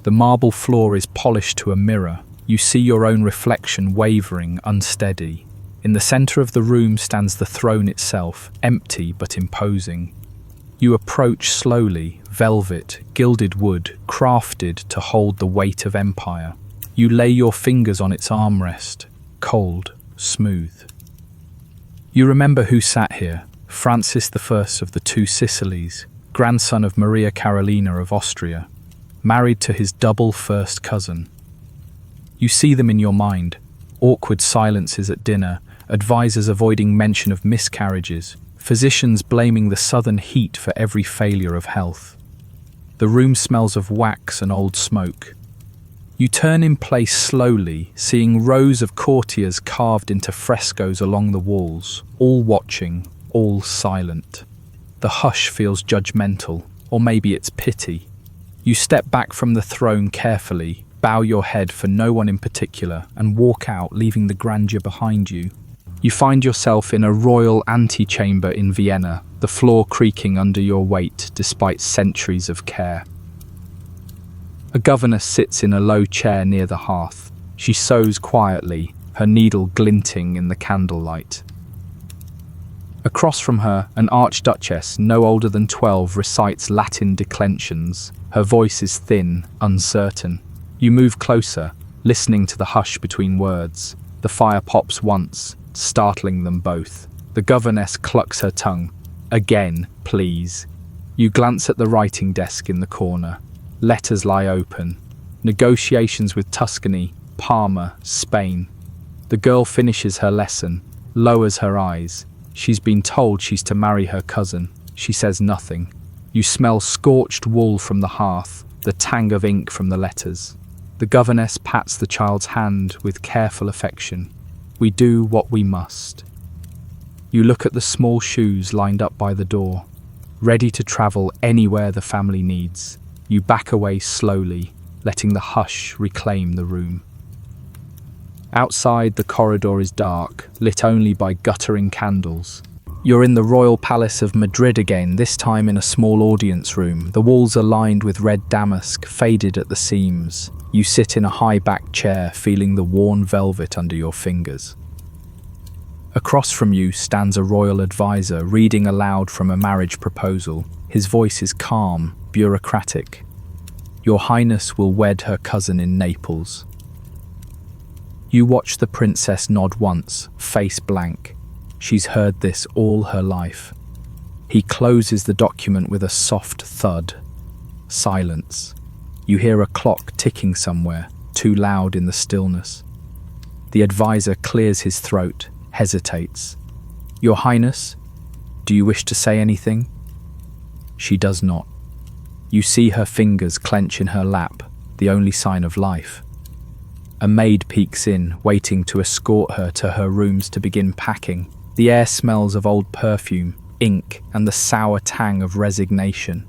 The marble floor is polished to a mirror. You see your own reflection wavering, unsteady. In the center of the room stands the throne itself, empty but imposing. You approach slowly, velvet, gilded wood, crafted to hold the weight of empire. You lay your fingers on its armrest, cold, smooth. You remember who sat here, Francis I of the Two Sicilies, grandson of Maria Carolina of Austria, married to his double first cousin. You see them in your mind. Awkward silences at dinner, advisors avoiding mention of miscarriages, physicians blaming the southern heat for every failure of health. The room smells of wax and old smoke. You turn in place slowly, seeing rows of courtiers carved into frescoes along the walls, all watching, all silent. The hush feels judgmental, or maybe it's pity. You step back from the throne carefully, bow your head for no one in particular, and walk out, leaving the grandeur behind you. You find yourself in a royal antechamber in Vienna, the floor creaking under your weight despite centuries of care. A governess sits in a low chair near the hearth. She sews quietly, her needle glinting in the candlelight. Across from her, an archduchess, no older than 12, recites Latin declensions. Her voice is thin, uncertain. You move closer, listening to the hush between words. The fire pops once, startling them both. The governess clucks her tongue. Again, please. You glance at the writing desk in the corner. Letters lie open. Negotiations with Tuscany, Parma, Spain. The girl finishes her lesson, lowers her eyes. She's been told she's to marry her cousin. She says nothing. You smell scorched wool from the hearth, the tang of ink from the letters. The governess pats the child's hand with careful affection. We do what we must. You look at the small shoes lined up by the door, ready to travel anywhere the family needs. You back away slowly, letting the hush reclaim the room. Outside, the corridor is dark, lit only by guttering candles. You're in the royal palace of Madrid again, this time in a small audience room. The walls are lined with red damask, faded at the seams. You sit in a high-backed chair, feeling the worn velvet under your fingers. Across from you stands a royal advisor, reading aloud from a marriage proposal. His voice is calm, bureaucratic. Your Highness will wed her cousin in Naples. You watch the princess nod once, face blank. She's heard this all her life. He closes the document with a soft thud. Silence. You hear a clock ticking somewhere, too loud in the stillness. The advisor clears his throat, hesitates. Your Highness, do you wish to say anything? She does not. You see her fingers clench in her lap, the only sign of life. A maid peeks in, waiting to escort her to her rooms to begin packing. The air smells of old perfume, ink, and the sour tang of resignation.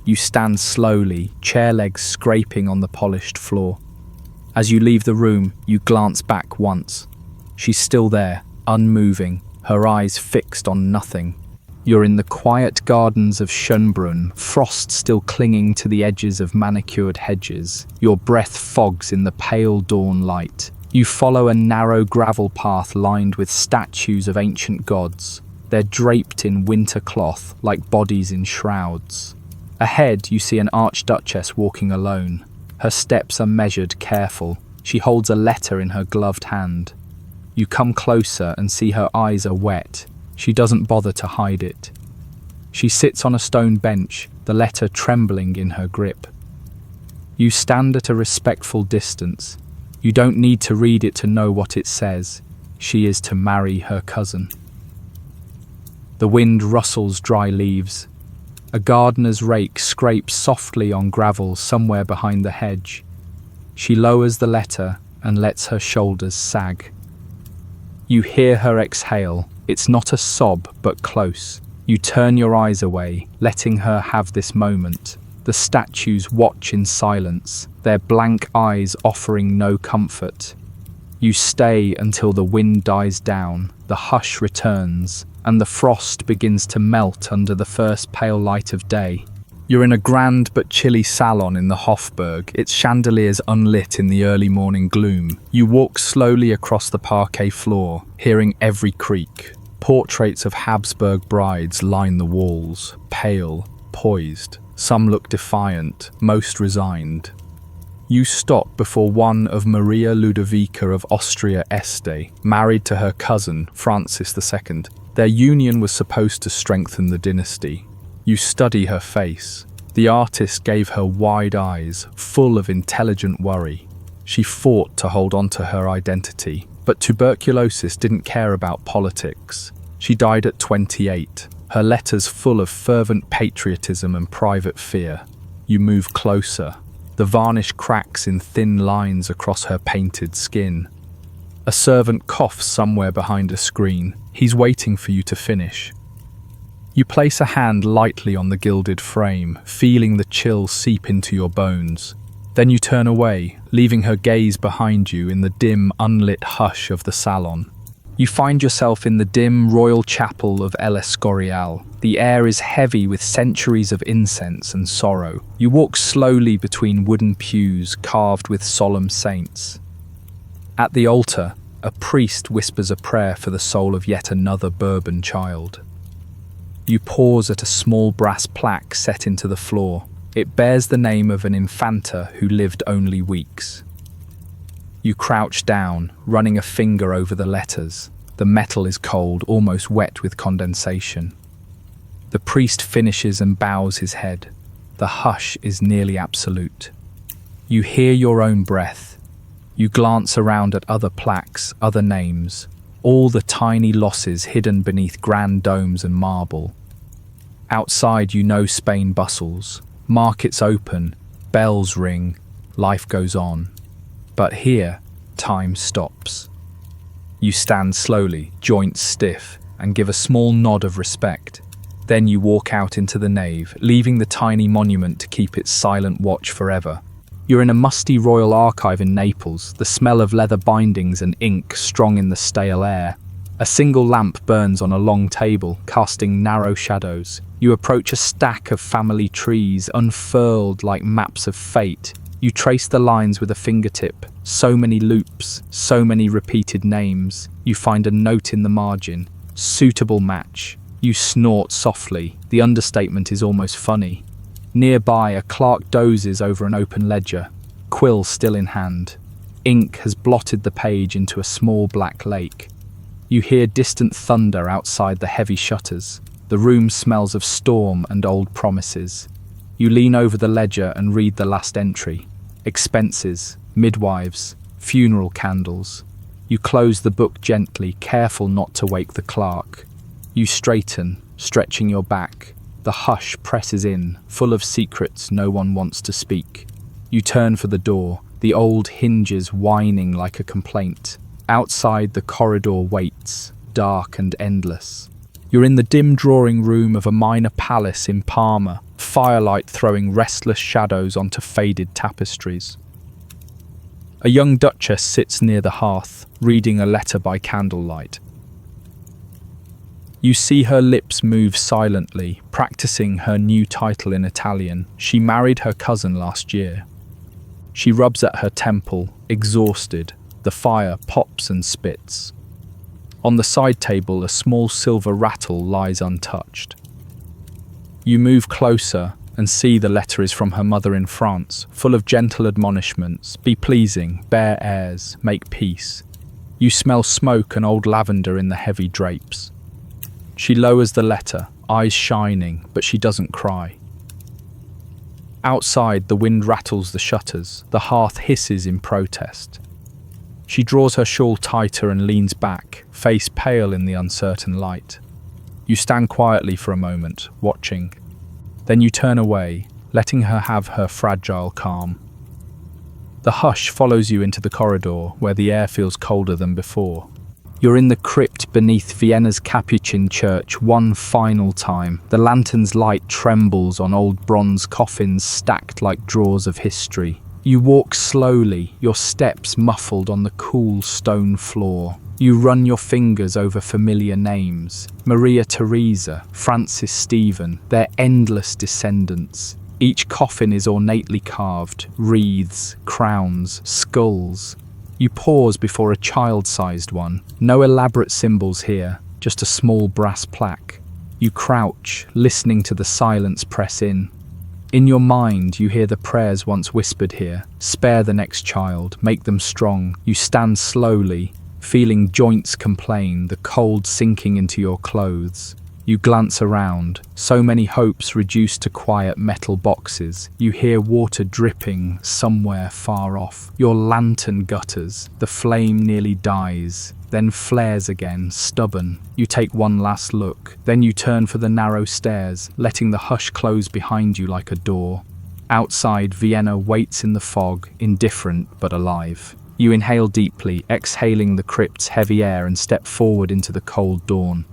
You stand slowly, chair legs scraping on the polished floor. As you leave the room, you glance back once. She's still there, unmoving, her eyes fixed on nothing. You're in the quiet gardens of Schönbrunn, frost still clinging to the edges of manicured hedges. Your breath fogs in the pale dawn light. You follow a narrow gravel path lined with statues of ancient gods. They're draped in winter cloth, like bodies in shrouds. Ahead, you see an archduchess walking alone. Her steps are measured, careful. She holds a letter in her gloved hand. You come closer and see her eyes are wet. She doesn't bother to hide it. She sits on a stone bench, the letter trembling in her grip. You stand at a respectful distance. You don't need to read it to know what it says. She is to marry her cousin. The wind rustles dry leaves. A gardener's rake scrapes softly on gravel somewhere behind the hedge. She lowers the letter and lets her shoulders sag. You hear her exhale. It's not a sob, but close. You turn your eyes away, letting her have this moment. The statues watch in silence, their blank eyes offering no comfort. You stay until the wind dies down, the hush returns, and the frost begins to melt under the first pale light of day. You're in a grand but chilly salon in the Hofburg, its chandeliers unlit in the early morning gloom. You walk slowly across the parquet floor, hearing every creak. Portraits of Habsburg brides line the walls, pale, poised. Some look defiant, most resigned. You stop before one of Maria Ludovica of Austria-Este, married to her cousin, Francis II. Their union was supposed to strengthen the dynasty. You study her face. The artist gave her wide eyes, full of intelligent worry. She fought to hold on to her identity, but tuberculosis didn't care about politics. She died at 28, her letters full of fervent patriotism and private fear. You move closer. The varnish cracks in thin lines across her painted skin. A servant coughs somewhere behind a screen. He's waiting for you to finish. You place a hand lightly on the gilded frame, feeling the chill seep into your bones. Then you turn away, leaving her gaze behind you in the dim, unlit hush of the salon. You find yourself in the dim royal chapel of El Escorial. The air is heavy with centuries of incense and sorrow. You walk slowly between wooden pews carved with solemn saints. At the altar, a priest whispers a prayer for the soul of yet another Bourbon child. You pause at a small brass plaque set into the floor. It bears the name of an infanta who lived only weeks. You crouch down, running a finger over the letters. The metal is cold, almost wet with condensation. The priest finishes and bows his head. The hush is nearly absolute. You hear your own breath. You glance around at other plaques, other names, all the tiny losses hidden beneath grand domes and marble. Outside you know Spain bustles. Markets open, bells ring, life goes on. But here, time stops. You stand slowly, joints stiff, and give a small nod of respect. Then you walk out into the nave, leaving the tiny monument to keep its silent watch forever. You're in a musty royal archive in Naples, the smell of leather bindings and ink strong in the stale air. A single lamp burns on a long table, casting narrow shadows. You approach a stack of family trees, unfurled like maps of fate. You trace the lines with a fingertip. So many loops, so many repeated names. You find a note in the margin. Suitable match. You snort softly. The understatement is almost funny. Nearby, a clerk dozes over an open ledger, quill still in hand. Ink has blotted the page into a small black lake. You hear distant thunder outside the heavy shutters. The room smells of storm and old promises. You lean over the ledger and read the last entry. Expenses, midwives, funeral candles. You close the book gently, careful not to wake the clerk. You straighten, stretching your back. The hush presses in, full of secrets no one wants to speak. You turn for the door, the old hinges whining like a complaint. Outside, the corridor waits, dark and endless. You're in the dim drawing room of a minor palace in Parma, firelight throwing restless shadows onto faded tapestries. A young duchess sits near the hearth, reading a letter by candlelight. You see her lips move silently, practicing her new title in Italian. She married her cousin last year. She rubs at her temple, exhausted. The fire pops and spits. On the side table, a small silver rattle lies untouched. You move closer and see the letter is from her mother in France, full of gentle admonishments. Be pleasing, bear heirs, make peace. You smell smoke and old lavender in the heavy drapes. She lowers the letter, eyes shining, but she doesn't cry. Outside, the wind rattles the shutters. The hearth hisses in protest. She draws her shawl tighter and leans back, face pale in the uncertain light. You stand quietly for a moment, watching. Then you turn away, letting her have her fragile calm. The hush follows you into the corridor, where the air feels colder than before. You're in the crypt beneath Vienna's Capuchin church one final time. The lantern's light trembles on old bronze coffins stacked like drawers of history. You walk slowly, your steps muffled on the cool stone floor. You run your fingers over familiar names. Maria Theresa, Francis Stephen, their endless descendants. Each coffin is ornately carved, wreaths, crowns, skulls. You pause before a child-sized one. No elaborate symbols here, just a small brass plaque. You crouch, listening to the silence press in. In your mind, you hear the prayers once whispered here. Spare the next child, make them strong. You stand slowly, feeling joints complain, the cold sinking into your clothes. You glance around, so many hopes reduced to quiet metal boxes. You hear water dripping somewhere far off. Your lantern gutters. The flame nearly dies, then flares again, stubborn. You take one last look. Then you turn for the narrow stairs, letting the hush close behind you like a door. Outside, Vienna waits in the fog, indifferent but alive. You inhale deeply, exhaling the crypt's heavy air, and step forward into the cold dawn.